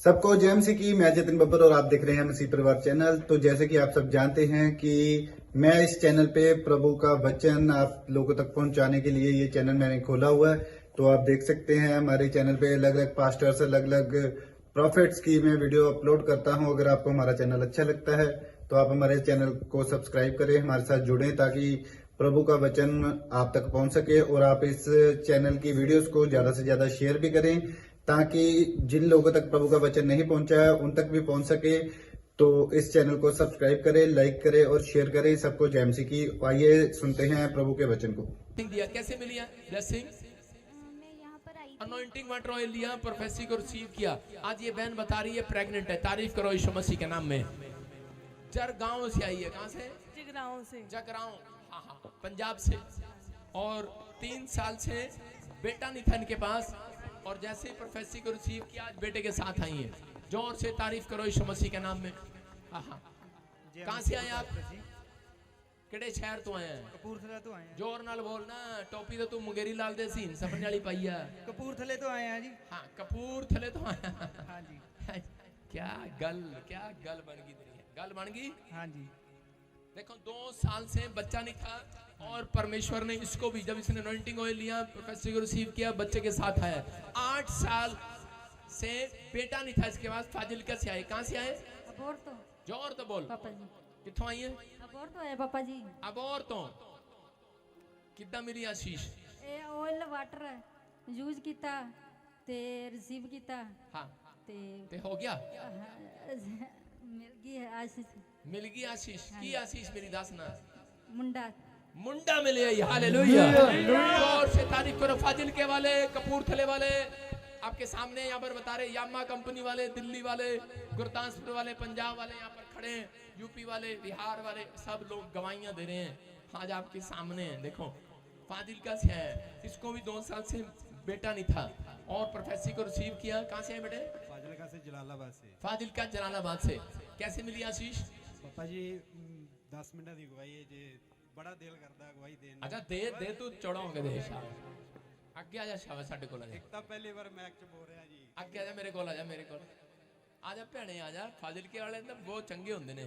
सबको जय मसीह की। मैं जतिन बब्बर और आप देख रहे हैं मसीह परिवार चैनल। तो जैसे कि आप सब जानते हैं कि मैं इस चैनल पे प्रभु का वचन आप लोगों तक पहुंचाने के लिए ये चैनल मैंने खोला हुआ है। तो आप देख सकते हैं हमारे चैनल पे अलग अलग पास्टर्स, अलग अलग प्रॉफिट्स की मैं वीडियो अपलोड करता हूं। अगर आपको हमारा चैनल अच्छा लगता है तो आप हमारे चैनल को सब्सक्राइब करें, हमारे साथ जुड़ें ताकि प्रभु का वचन आप तक पहुंच सके। और आप इस चैनल की वीडियोस को ज्यादा से ज्यादा शेयर भी करें ताकि जिन लोगों तक प्रभु का वचन नहीं पहुंचा है उन तक भी पहुंच सके। तो इस चैनल को सब्सक्राइब करें, लाइक करें और शेयर करें। सबको जय मसीह की। आइए सुनते हैं प्रभु के वचन को। दिया कैसे मिली है ब्लेसिंग? मैं यहाँ पर आई थी। अनॉइंटिंग वाटर ऑयल लिया, प्रोफेसी को रिसीव किया। आज ये बहन बता रही है प्रेग्नेंट है। तारीफ करो यीशु मसीह के नाम में। जरगांव से आई है। कहाँ से? जगराओं से। जगरांव, हाँ हाँ, पंजाब से। और 3 साल से बेटा नहीं था इनके पास। और जैसे ही प्रोफेसी को रिसीव किया आज बेटे के साथ आई है। जोर से तारीफ करो यीशु मसीह के नाम में। हाँ हाँ। कहाँ से आए आप? ਕਿਹੜੇ ਸ਼ਹਿਰ ਤੋਂ ਆਏ ਆ? ਕਪੂਰਥਲੇ ਤੋਂ ਆਏ ਆ। जोर नाल बोलना। टोपी तो तू मुंगेरी लाल दे सीन सपने वाली पाई है। ਕਪੂਰਥਲੇ ਤੋਂ ਆਏ ਆ ਜੀ। हाँ कपूरथले तो आया। हाँ जी। क्या गल बन गई तेरी, गल बन गई। हाँ जी। देखो 2 साल से बच्चा नहीं था और परमेश्वर ने इसको भी, जब इसने अनॉइंटिंग ऑयल लिया, प्रोफेसर को रिसीव किया, बच्चे के साथ आया। 8 साल से बेटा नहीं था इसके पास। फाजिलका से आए। कहाँ से आए? अबोर तो जोर तो बोल। पापा जी, कितों आई है? अबोर तो है पापा जी। अबोर तो कितना मिली आशीष? ਇਹ ਆਇਲ ਵਾਟਰ ਯੂਜ਼ ਕੀਤਾ ਤੇ ਰਿਸੀਵ ਕੀਤਾ हाँ ਤੇ ते हो गया। ਮਿਲ ਗਈ ਹੈ ਆशीष मिल गई आशीष की। आशीष मेरी दस ना ਮੁੰਡਾ। मुंडा मिले। हालेलुया। जोर से तारीफ करो। फाजिल के वाले, कपूरथले वाले आपके सामने यहाँ पर बता रहे, यामा कंपनी वाले, दिल्ली वाले, गुरदासपुर वाले, पंजाब वाले यहाँ पर खड़े हैं, यूपी वाले, बिहार वाले, सब लोग गवाहियां दे रहे हैं। आज आपके सामने हैं। देखो फाजिलका से है। इसको भी 2 साल से बेटा नहीं था और प्रोफेसी को रिसीव किया। कहाँ से है बेटे? फाजिलका से जलालाबाद से। फाजिलका जलालाबाद से। कैसे मिली आशीष? पापा जी 10 मिनट की गवाही है जी। बड़ा दिल करता गवाही देने। अच्छा दे तू चौड़ा हो गया। ਅੱਗੇ ਆ ਜਾ ਸ਼ਾਬਾਸ਼। ਸਾਡੇ ਕੋਲ ਆ ਜਾ। एक तो पहली बार मैच च बोल रहा जी। ਅੱਗੇ ਆ ਜਾ ਮੇਰੇ ਕੋਲ। ਆ ਜਾ ਮੇਰੇ ਕੋਲ। ਆ ਜਾ ਭੈਣੇ ਆ ਜਾ। ਫਾਜ਼ਿਲਕੇ ਵਾਲੇ ਤਾਂ ਬਹੁਤ ਚੰਗੇ ਹੁੰਦੇ ਨੇ।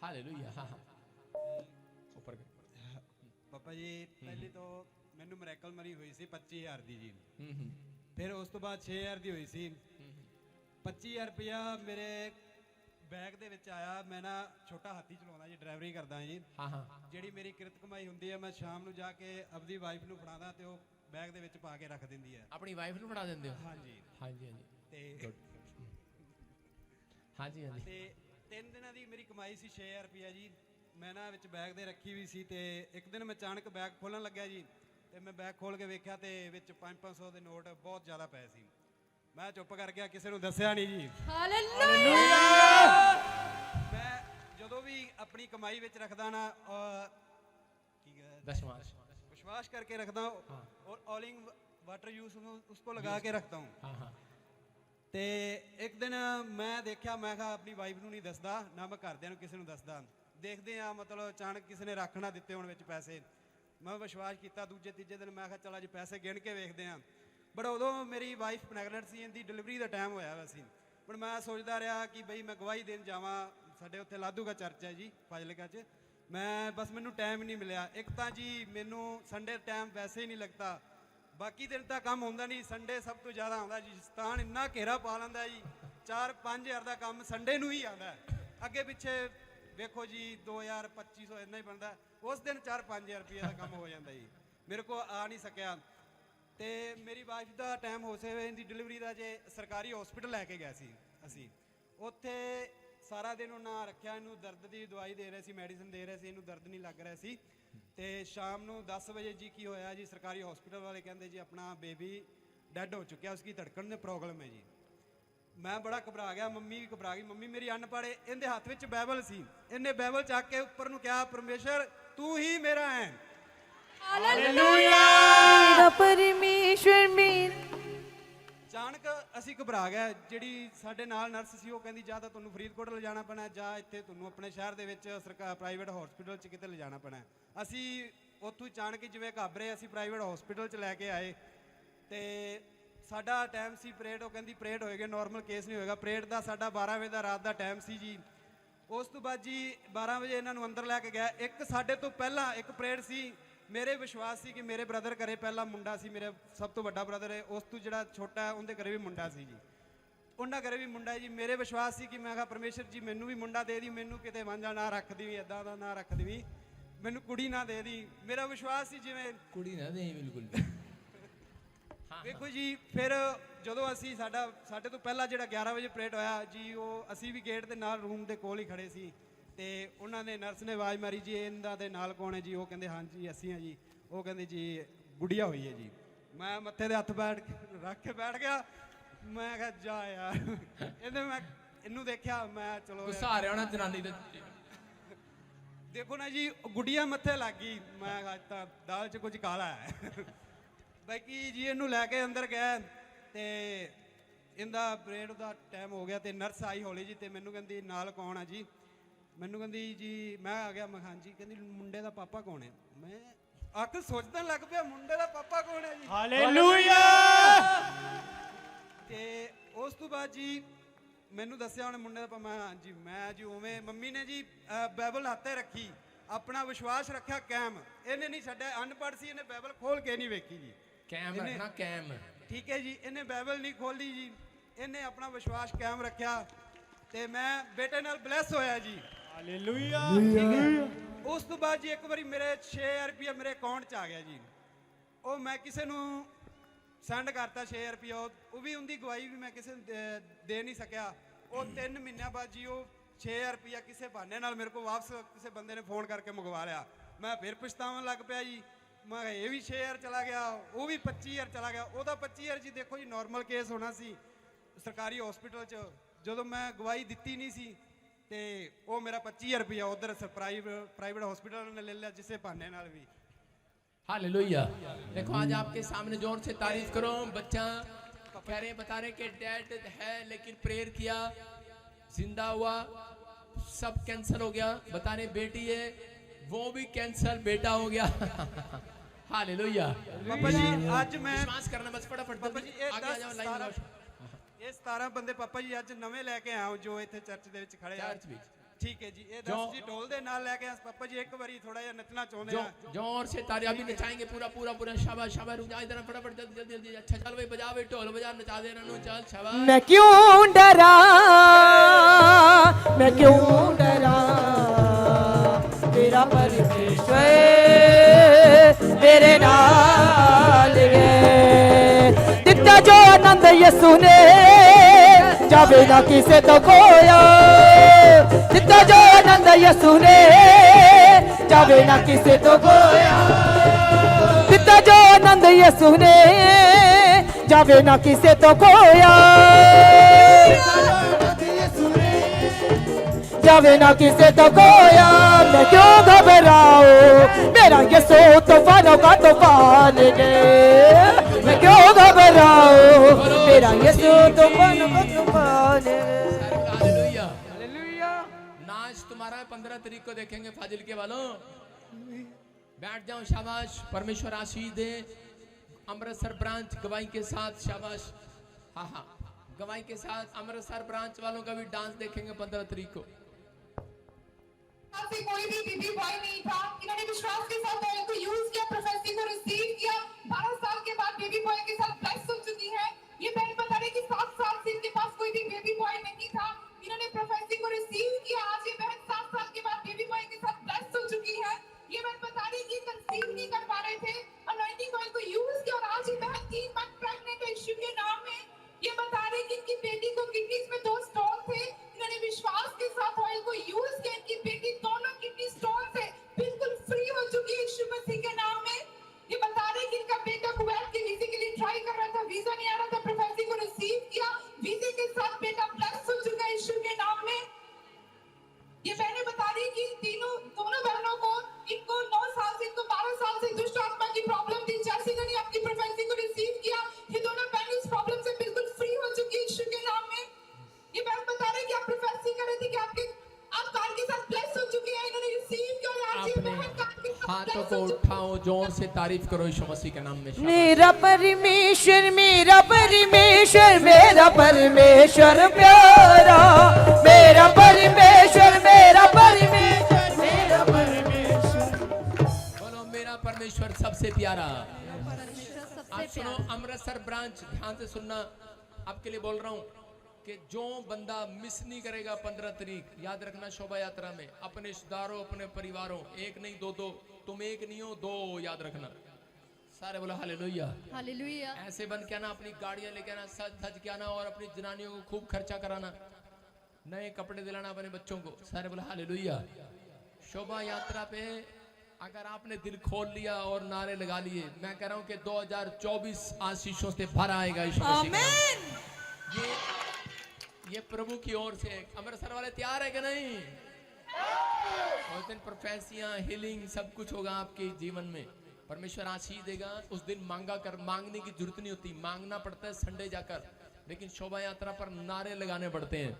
ਹਾਲੇਲੂਇਆ। ਹਾਂ ਹਾਂ ਉੱਪਰ पापा जी पहले तो मैनू मिरेकल मरी हुई सी 25,000 दी जी। ਹੂੰ फिर उस तो बाद 6,000 दी हुई सी। 25,000 रुपया मेरे बैग दे विच आया। मैं ना छोटा हाथी चलाਉਂਦਾ जी, ड्राइवरी करदा जी। ਹਾਂ ਹਾਂ ਜਿਹੜੀ ਮੇਰੀ ਕਿਰਤ ਕਮਾਈ ਹੁੰਦੀ ਹੈ ਮੈਂ ਸ਼ਾਮ ਨੂੰ ਜਾ ਕੇ ਆਪਦੀ ਵਾਈਫ ਨੂੰ ਫੜਾਦਾ ਤੇ ਉਹ ਬੈਗ ਦੇ ਵਿੱਚ ਪਾ ਕੇ ਰੱਖ ਦਿੰਦੀ ਹੈ। ਆਪਣੀ ਵਾਈਫ ਨੂੰ ਫੜਾ ਦਿੰਦੇ ਹੋ? ਹਾਂਜੀ। ਹਾਂਜੀ ਹਾਂਜੀ ਤੇ ਹਾਂਜੀ ਹਾਂਜੀ। ਤੇ 3 ਦਿਨਾਂ ਦੀ ਮੇਰੀ ਕਮਾਈ ਸੀ 6,000 ਰੁਪਇਆ ਜੀ। ਮੈਂ ਨਾ ਵਿੱਚ ਬੈਗ ਦੇ ਰੱਖੀ ਵੀ ਸੀ ਤੇ ਇੱਕ ਦਿਨ ਮੈਂ ਅਚਾਨਕ ਬੈਗ ਖੋਲਣ ਲੱਗਿਆ ਜੀ ਤੇ ਮੈਂ ਬੈਗ ਖੋਲ ਕੇ ਵੇਖਿਆ ਤੇ ਵਿੱਚ 500 ਦੇ ਨੋਟ ਬਹੁਤ ਜ਼ਿਆਦਾ ਪਏ ਸੀ। ਮੈਂ ਚੁੱਪ ਕਰ ਗਿਆ, ਕਿਸੇ ਨੂੰ ਦੱਸਿਆ ਨਹੀਂ ਜੀ। ਮੈਂ ਜਦੋਂ ਵੀ ਆਪਣੀ ਕਮਾਈ ਵਿੱਚ ਰੱਖਦਾ ਨਾ ਕੀ ਹੈ दशमांश। विश्वास करके रखता हूँ। हाँ। और ऑलिंग वाटर यूज उसको लगा के रखता हूँ। हाँ हाँ ਤੇ ਇੱਕ ਦਿਨ ਮੈਂ ਦੇਖਿਆ, ਮੈਂ ਕਿਹਾ ਆਪਣੀ ਵਾਈਫ ਨੂੰ ਨਹੀਂ ਦੱਸਦਾ, ਨਾ ਮੈਂ ਘਰਦਿਆਂ ਨੂੰ ਕਿਸੇ ਨੂੰ ਦੱਸਦਾ। ਦੇਖਦੇ ਆ ਮਤਲਬ ਅਚਾਨਕ ਕਿਸੇ ਨੇ ਰੱਖ ਨਾ ਦਿੱਤੇ ਹੋਣ ਵਿੱਚ ਪੈਸੇ। ਮੈਂ ਵਿਸ਼ਵਾਸ ਕੀਤਾ। ਦੂਜੇ ਤੀਜੇ ਦਿਨ ਮੈਂ ਕਿਹਾ ਚਲ ਅੱਜ ਪੈਸੇ ਗਿਣ ਕੇ ਵੇਖਦੇ ਆ। ਬਟ ਉਦੋਂ ਮੇਰੀ ਵਾਈਫ ਪ੍ਰੈਗਨੈਂਟ ਸੀ, ਇਹਦੀ ਡਿਲੀਵਰੀ ਦਾ ਟਾਈਮ ਹੋਇਆ ਹੋਇਆ ਸੀ। ਪਰ ਮੈਂ ਸੋਚਦਾ ਰਿਹਾ ਕਿ ਬਈ ਮੈਂ ਗਵਾਹੀ ਦੇਣ ਜਾਵਾਂ। ਸਾਡੇ ਉੱਥੇ ਲਾਧੂਗਾ ਚਰਚ ਹੈ ਜੀ ਫਾਜ਼ਿਲਕਾ 'ਚ। ਮੈਂ ਬਸ ਮੈਨੂੰ ਟਾਈਮ ਨਹੀਂ ਮਿਲਿਆ। ਇੱਕ ਤਾਂ ਜੀ ਮੈਨੂੰ ਸੰਡੇ ਟਾਈਮ ਵੈਸੇ ਹੀ ਨਹੀਂ ਲੱਗਦਾ। ਬਾਕੀ ਦਿਨ ਤਾਂ ਕੰਮ ਹੁੰਦਾ ਨਹੀਂ, ਸੰਡੇ ਸਭ ਤੋਂ ਜ਼ਿਆਦਾ ਆਉਂਦਾ ਜੀ। ਸਤਾਨ ਇੰਨਾ ਘੇਰਾ ਪਾ ਲੈਂਦਾ ਜੀ। 4-5 ਹਜ਼ਾਰ ਦਾ ਕੰਮ ਸੰਡੇ ਨੂੰ ਹੀ ਆਉਂਦਾ। ਅੱਗੇ ਪਿੱਛੇ ਵੇਖੋ ਜੀ 2,000 2,500 ਇੰਨਾ ਹੀ ਬਣਦਾ। ਉਸ ਦਿਨ 4-5 ਹਜ਼ਾਰ ਰੁਪਏ ਦਾ ਕੰਮ ਹੋ ਜਾਂਦਾ ਜੀ। ਮੇਰੇ ਕੋਲ ਆ ਨਹੀਂ ਸਕਿਆ। ਤੇ ਮੇਰੀ ਵਾਈਫ ਦਾ ਟਾਈਮ ਹੋ ਸੇ ਇਹਦੀ ਡਿਲੀਵਰੀ ਦਾ ਜੇ ਸਰਕਾਰੀ ਹਸਪੀਟਲ ਲੈ ਕੇ ਗਏ ਸੀ ਅਸੀਂ। ਉੱਥੇ ਸਾਰਾ ਦਿਨ ਉਹਨਾਂ ਰੱਖਿਆ। ਇਹਨੂੰ ਦਰਦ ਦੀ ਦਵਾਈ ਦੇ ਰਹੇ ਸੀ, ਮੈਡੀਸਿਨ ਦੇ ਰਹੇ ਸੀ, ਇਹਨੂੰ ਦਰਦ ਨਹੀਂ ਲੱਗ ਰਿਹਾ ਸੀ। ਤੇ ਸ਼ਾਮ ਨੂੰ 10 ਵਜੇ ਜੀ ਕੀ ਹੋਇਆ ਜੀ, ਸਰਕਾਰੀ ਹਸਪੀਟਲ ਵਾਲੇ ਕਹਿੰਦੇ ਜੀ ਆਪਣਾ ਬੇਬੀ ਡੈਡ ਹੋ ਚੁੱਕਿਆ, ਉਸकी ਧੜਕਣ में प्रॉब्लम है जी। मैं बड़ा घबरा गया, मम्मी भी घबरा गई। मम्मी मेरी अनपढ़ है, ਇਹਦੇ ਹੱਥ ਵਿੱਚ ਬਾਈਬਲ ਸੀ। ਇਹਨੇ ਬਾਈਬਲ ਚੱਕ ਕੇ ਉੱਪਰ ਨੂੰ ਕਿਹਾ, ਪਰਮੇਸ਼ਰ ਤੂੰ ਹੀ ਮੇਰਾ ਹੈ। हालेलुया। परमेश्वर मेरा। ਅਚਾਨਕ ਅਸੀਂ ਘਬਰਾ ਗਏ। ਜਿਹੜੀ ਸਾਡੇ ਨਾਲ ਨਰਸ ਸੀ ਉਹ ਕਹਿੰਦੀ ਜਾਂ ਤਾਂ ਤੁਹਾਨੂੰ ਫਰੀਦਕੋਟ ਲਿਜਾਣਾ ਪੈਣਾ ਜਾਂ ਇੱਥੇ ਤੁਹਾਨੂੰ ਆਪਣੇ ਸ਼ਹਿਰ ਦੇ ਵਿੱਚ ਸਰਕਾਰ ਪ੍ਰਾਈਵੇਟ ਹਸਪੀਟਲ 'ਚ ਕਿਤੇ ਲਿਜਾਣਾ ਪੈਣਾ। ਅਸੀਂ ਉੱਥੋਂ ਅਚਾਨਕ ਜਿਵੇਂ ਘਾਬਰੇ ਅਸੀਂ ਪ੍ਰਾਈਵੇਟ ਹਸਪੀਟਲ 'ਚ ਲੈ ਕੇ ਆਏ ਤੇ ਸਾਡਾ ਟਾਈਮ ਸੀ ਪਰੇਡ, ਉਹ ਕਹਿੰਦੀ ਪਰੇਡ ਹੋਏਗਾ, ਨਾਰਮਲ ਕੇਸ ਨਹੀਂ ਹੋਏਗਾ। ਪਰੇਡ ਦਾ ਸਾਡਾ 12 ਵਜੇ ਦਾ ਰਾਤ ਦਾ ਟਾਈਮ ਸੀ ਜੀ। ਉਸ ਤੋਂ ਬਾਅਦ ਜੀ 12 ਵਜੇ ਇਹਨਾਂ ਨੂੰ ਅੰਦਰ ਲੈ ਕੇ ਗਿਆ। ਇੱਕ ਸਾਡੇ ਤੋਂ ਪਹਿਲਾਂ ਇੱਕ ਪਰੇਡ ਸੀ। ਮੇਰੇ ਵਿਸ਼ਵਾਸ ਸੀ ਕਿ ਮੇਰੇ ਬ੍ਰਦਰ ਘਰੇ ਪਹਿਲਾ ਮੁੰਡਾ ਸੀ, ਮੇਰੇ ਸਭ ਤੋਂ ਵੱਡਾ ਬ੍ਰਦਰ ਹੈ, ਉਸ ਤੋਂ ਜਿਹੜਾ ਛੋਟਾ ਹੈ ਉਹਦੇ ਘਰੇ ਵੀ ਮੁੰਡਾ ਸੀ ਜੀ, ਉਹਨਾਂ ਘਰੇ ਵੀ ਮੁੰਡਾ ਜੀ। ਮੇਰੇ ਵਿਸ਼ਵਾਸ ਸੀ ਕਿ ਮੈਂ ਕਿਹਾ ਪਰਮੇਸ਼ਰ ਜੀ ਮੈਨੂੰ ਵੀ ਮੁੰਡਾ ਦੇ ਦੀ, ਮੈਨੂੰ ਕਿਤੇ ਵਾਂਝਾ ਨਾ ਰੱਖ ਦੇਵੀਂ, ਇੱਦਾਂ ਦਾ ਨਾ ਰੱਖ ਦੇਵੀਂ, ਮੈਨੂੰ ਕੁੜੀ ਨਾ ਦੇ ਦੀ। ਮੇਰਾ ਵਿਸ਼ਵਾਸ ਸੀ ਜਿਵੇਂ कुड़ी ना दे बिल्कुल भी। ਵੇਖੋ ਜੀ ਫਿਰ ਜਦੋਂ ਅਸੀਂ ਸਾਡੇ ਤੋਂ ਪਹਿਲਾਂ ਜਿਹੜਾ 11 ਵਜੇ ਪਰੇਡ ਹੋਇਆ ਜੀ, ਉਹ ਅਸੀਂ ਵੀ ਗੇਟ ਦੇ ਨਾਲ ਰੂਮ ਦੇ ਕੋਲ ਹੀ ਖੜੇ ਸੀ ਤੇ ਉਹਨਾਂ ਨੇ ਨਰਸ ਨੇ ਆਵਾਜ਼ ਮਾਰੀ ਜੀ ਇਹਨਾਂ ਦੇ ਨਾਲ ਕੌਣ ਹੈ ਜੀ? ਉਹ ਕਹਿੰਦੇ ਹਾਂਜੀ ਅਸੀਂ ਹਾਂ ਜੀ। ਉਹ ਕਹਿੰਦੇ ਜੀ ਗੁੜੀਆ ਹੋਈ ਹੈ ਜੀ। ਮੈਂ ਮੱਥੇ ਦੇ ਹੱਥ ਰੱਖ ਕੇ ਬੈਠ ਗਿਆ। ਮੈਂ ਕਿਹਾ ਜਾ ਯਾਰ ਮੈਂ ਇਹਨੂੰ ਦੇਖਿਆ, ਮੈਂ ਚਲੋ गुस्सा आ रहा होना जनानी दे। ਦੇਖੋ ਨਾ ਜੀ ਗੁੱਡੀਆਂ ਮੱਥੇ ਲੱਗ ਗਈ। ਮੈਂ ਕਿਹਾ ਤਾਂ ਦਾਲ 'ਚ ਕੁਝ ਕਾਲਾ ਹੈ। ਬਾਕੀ ਜੀ ਇਹਨੂੰ ਲੈ ਕੇ ਅੰਦਰ ਗਏ ਤੇ ਇਹਦਾ ਪਰੇਡ ਦਾ ਟਾਈਮ ਹੋ ਗਿਆ ਤੇ ਨਰਸ ਆਈ ਹੌਲੀ ਜੀ ਤੇ ਮੈਨੂੰ ਕਹਿੰਦੀ ਨਾਲ ਕੌਣ ਆ ਜੀ? ਮੈਨੂੰ ਕਹਿੰਦੀ ਜੀ ਮੈਂ ਆ ਗਿਆ। ਮੈਂ ਹਾਂਜੀ। ਕਹਿੰਦੀ ਮੁੰਡੇ ਦਾ ਪਾਪਾ ਕੌਣ ਹੈ? ਮੈਂ ਅੱਖ ਸੋਚਣ ਲੱਗ ਪਿਆ ਮੁੰਡੇ ਦਾ ਪਾਪਾ ਕੌਣ ਹੈ ਜੀ? ਹਾਲੇਲੂਇਆ। ਤੇ ਉਸ ਤੋਂ ਬਾਅਦ ਜੀ ਮੈਨੂੰ ਦੱਸਿਆ ਉਹਨੇ ਮੁੰਡੇ ਦਾ ਪਾਪਾ। ਮੈਂ ਹਾਂਜੀ। ਮੈਂ ਜੀ ਉਵੇਂ ਮੰਮੀ ਨੇ ਜੀ ਬਾਈਬਲ ਹੱਥੇ ਰੱਖੀ, ਆਪਣਾ ਵਿਸ਼ਵਾਸ ਰੱਖਿਆ ਕਾਇਮ। ਇਹਨੇ ਨਹੀਂ ਛੱਡਿਆ। ਅਨਪੜ੍ਹ ਸੀ, ਇਹਨੇ ਬਾਈਬਲ ਖੋਲ ਕੇ ਨਹੀਂ ਵੇਖੀ ਜੀ। कैम रखना कैम। ਠੀਕ ਹੈ ਜੀ। ਇਹਨੇ ਬਾਈਬਲ ਨਹੀਂ ਖੋਲ੍ਹੀ ਜੀ, ਇਹਨੇ ਆਪਣਾ ਵਿਸ਼ਵਾਸ ਕਾਇਮ ਰੱਖਿਆ ਤੇ ਮੈਂ ਬੇਟੇ ਨਾਲ ਬਲੈਸ ਹੋਇਆ ਜੀ। ਹਾਲੇਲੂਇਆ। ਉਸ ਤੋਂ ਬਾਅਦ ਜੀ ਇੱਕ ਵਾਰੀ ਮੇਰੇ 6000 ਰੁਪਇਆ ਮੇਰੇ ਅਕਾਊਂਟ 'ਚ ਆ ਗਿਆ ਜੀ। ਉਹ ਮੈਂ ਕਿਸੇ ਨੂੰ ਸੈਂਡ ਕਰਤਾ 6000 ਰੁਪਇਆ। ਉਹ ਵੀ ਉਹਦੀ ਗਵਾਹੀ ਵੀ ਮੈਂ ਕਿਸੇ ਨੂੰ ਦੇ ਨਹੀਂ ਸਕਿਆ। ਉਹ 3 ਮਹੀਨਿਆਂ ਬਾਅਦ ਜੀ ਉਹ 6000 ਰੁਪਇਆ ਕਿਸੇ ਬਹਾਨੇ ਨਾਲ ਮੇਰੇ ਕੋਲ ਵਾਪਸ ਕਿਸੇ ਬੰਦੇ ਨੇ ਫੋਨ ਕਰਕੇ ਮੰਗਵਾ ਲਿਆ। ਮੈਂ ਫਿਰ ਪਛਤਾਉਣ ਲੱਗ ਪਿਆ ਜੀ। ਮੈਂ ਇਹ ਵੀ 6000 ਚਲਾ ਗਿਆ, ਉਹ ਵੀ 25000 ਚਲਾ ਗਿਆ। ਉਹਦਾ 25000 ਜੀ ਦੇਖੋ ਜੀ ਨਾਰਮਲ ਕੇਸ ਹੋਣਾ ਸੀ ਸਰਕਾਰੀ ਹਸਪੀਟਲ 'ਚ। ਜਦੋਂ ਮੈਂ ਗਵਾਹੀ ਦਿੱਤੀ ਨਹੀਂ ਸੀ ਤੇ ਉਹ ਮੇਰਾ 25000 ਰੁਪਇਆ ਉਧਰ ਪ੍ਰਾइवेट हॉस्पिटल ने ले लिया जिसे बहाने नाल भी। हालेलुया। देखो आज आपके सामने जोर से तारीफ करो। बच्चा कह रहे बता रहे कि डैड है लेकिन प्रेयर किया, जिंदा हुआ, सब कैंसर हो गया। बता रहे बेटी है, वो भी कैंसर बेटा हो गया। हालेलुया। पापा जी आज मैं विश्वास करना बस फटाफट पापा जी ये आगे आ जाओ लाइन में। ਇਹ 17 ਬੰਦੇ ਪਾਪਾ ਜੀ ਅੱਜ ਨਵੇਂ ਲੈ ਕੇ ਆਏ ਜੋ ਇੱਥੇ ਚਰਚ ਦੇ ਵਿੱਚ ਖੜੇ ਆ। चर्च भी ਠੀਕ ਹੈ ਜੀ। ਇਹ 10 ਜੀ ਢੋਲ ਦੇ ਨਾਲ ਲੈ ਕੇ ਆਏ ਪਾਪਾ ਜੀ। ਇੱਕ ਵਾਰੀ ਥੋੜਾ ਜਿਹਾ ਨੱਚਣਾ ਚਾਹੁੰਦੇ ਆ। जोर से ताली अभी नचाएंगे पूरा पूरा पूरा। शाबाश शाबाश। रुक जा इधर फटाफट जल्दी जल्दी जल्दी। अच्छा चल भाई बजा भाई ढोल बजा नचा दे रनु। चल शाबाश। मैं क्यों डरा, मैं क्यों डरा, तेरा परमेश्वर मेरे नाल है। दिता जो आनंद यसु ने जावे ना किसे तो खोया। दिता जो आनंद यसु ने जावे ना किसे तो खोया। दिता जो आनंद यसु ने जावे ना किसे तो खोया। जावे ना किसे तो खोया। मैं क्यों घबराऊं, मेरा यसु तूफानों का तूफान है। मैं क्यों घबराऊं, मेरा यसु तूफानों का तूफान है। Hallelujah hallelujah. नाच तुम्हारा 15 तारीख को देखेंगे फाजिल के वालों। बैठ जाओ। शाबाश। परमेश्वर आशीष दे। अमृतसर ब्रांच गवाही के साथ। शाबाश। हाँ हाँ गवाही के साथ अमृतसर ब्रांच वालों का भी डांस देखेंगे 15 तारीख को। से कोई भी बीबी बॉय नहीं था। इन्होंने विश्वास के साथ ऑयल को यूज किया, प्रोफेसी को रिसीव किया। 12 साल के बाद बेबी बॉय के साथ ब्लेस हो चुकी है। ये बहन बता रही कि 7 साल से इनके पास कोई भी बेबी बॉय नहीं था। इन्होंने प्रोफेसी को रिसीव किया। आज ये बहन 7 साल के बाद बेबी बॉय के साथ ब्लेस हो चुकी है। ये बहन बता रही कि कंसीव नहीं कर पा रहे थे, अनॉइंटिंग ऑयल को यूज किया और आज ये बहन 3 मंथ प्रेग्नेंट है यीशु के नाम में। ये बता रही कि इनकी बेटी को किडनीज में 2 स्टोन थे। इन्होंने विश्वास के साथ ऑयल को यूज किया। इनकी बेटी दोनों किडनी स्टोन से बिल्कुल फ्री हो चुकी है यीशु मसीह के नाम में। ये बता रहे कि इनका बेटा कुवैत के वीजे के लिए ट्राई कर रहा था, वीजा नहीं आ रहा था, प्रोफेसी को रिसीव किया, वीजे के साथ बेटा ब्लेस हो चुका है यीशु के नाम में। ये बहनें बता रही कि दोनों बहनों को इनको 9 साल से, इनको 12 साल से दुष्ट आत्मा की प्रॉब्लम थी। जैसे इन्होंने अपनी प्रोफेसी को रिसीव किया, ये दोनों बहनें इस प्रॉब्लम से बिल्कुल फ्री हो चुकी है यीशु के नाम में। ये बहन बता रहे कि आप प्रोफेसी कर रहे थे कि आप कार के साथ ब्लेस हो चुके हैं। इन्होंने रिसीव किया और आज ये बहन कार के साथ हाथों को उठाओ, जोर से तारीफ करो यीशु मसीह के नाम में। शाबाश। मेरा परमेश्वर, मेरा परमेश्वर, मेरा परमेश्वर प्यारा, मेरा परमेश्वर, मेरा परमेश्वर, मेरा परमेश्वर। बोलो मेरा परमेश्वर सबसे प्यारा। परमेश्वर सबसे आप सुनो, प्यारा। अमृतसर ब्रांच, ध्यान से सुनना, आपके लिए बोल रहा हूँ कि जो बंदा मिस नहीं करेगा 15 तारीख, याद रखना, शोभा यात्रा में अपने रिश्तेदारों, अपने परिवारों, एक नहीं दो दो, तुम एक नहीं हो दो, याद रखना। सारे बोलो हालेलुया। हालेलुया। ऐसे बन के आना, अपनी गाड़ियां लेके आना, सज धज के आना, और अपनी जनानियों को खूब खर्चा कराना, नए कपड़े दिलाना अपने बच्चों को। सारे बोलो हालेलुया। शोभा यात्रा पे अगर आपने दिल खोल लिया और नारे लगा लिए, मैं कह रहा हूं कि 2024 आशीषों से भरा आएगा यीशु मसीह के नाम। ये प्रभु की ओर से। अमृतसर वाले तैयार है कि नहीं? उस दिन प्रोफेसियां, हीलिंग, सब कुछ होगा आपके जीवन में। परमेश्वर आशीष देगा। उस दिन मांगने की जरूरत नहीं होती, मांगना पड़ता है संडे जाकर, लेकिन शोभा यात्रा पर नारे लगाने पड़ते हैं।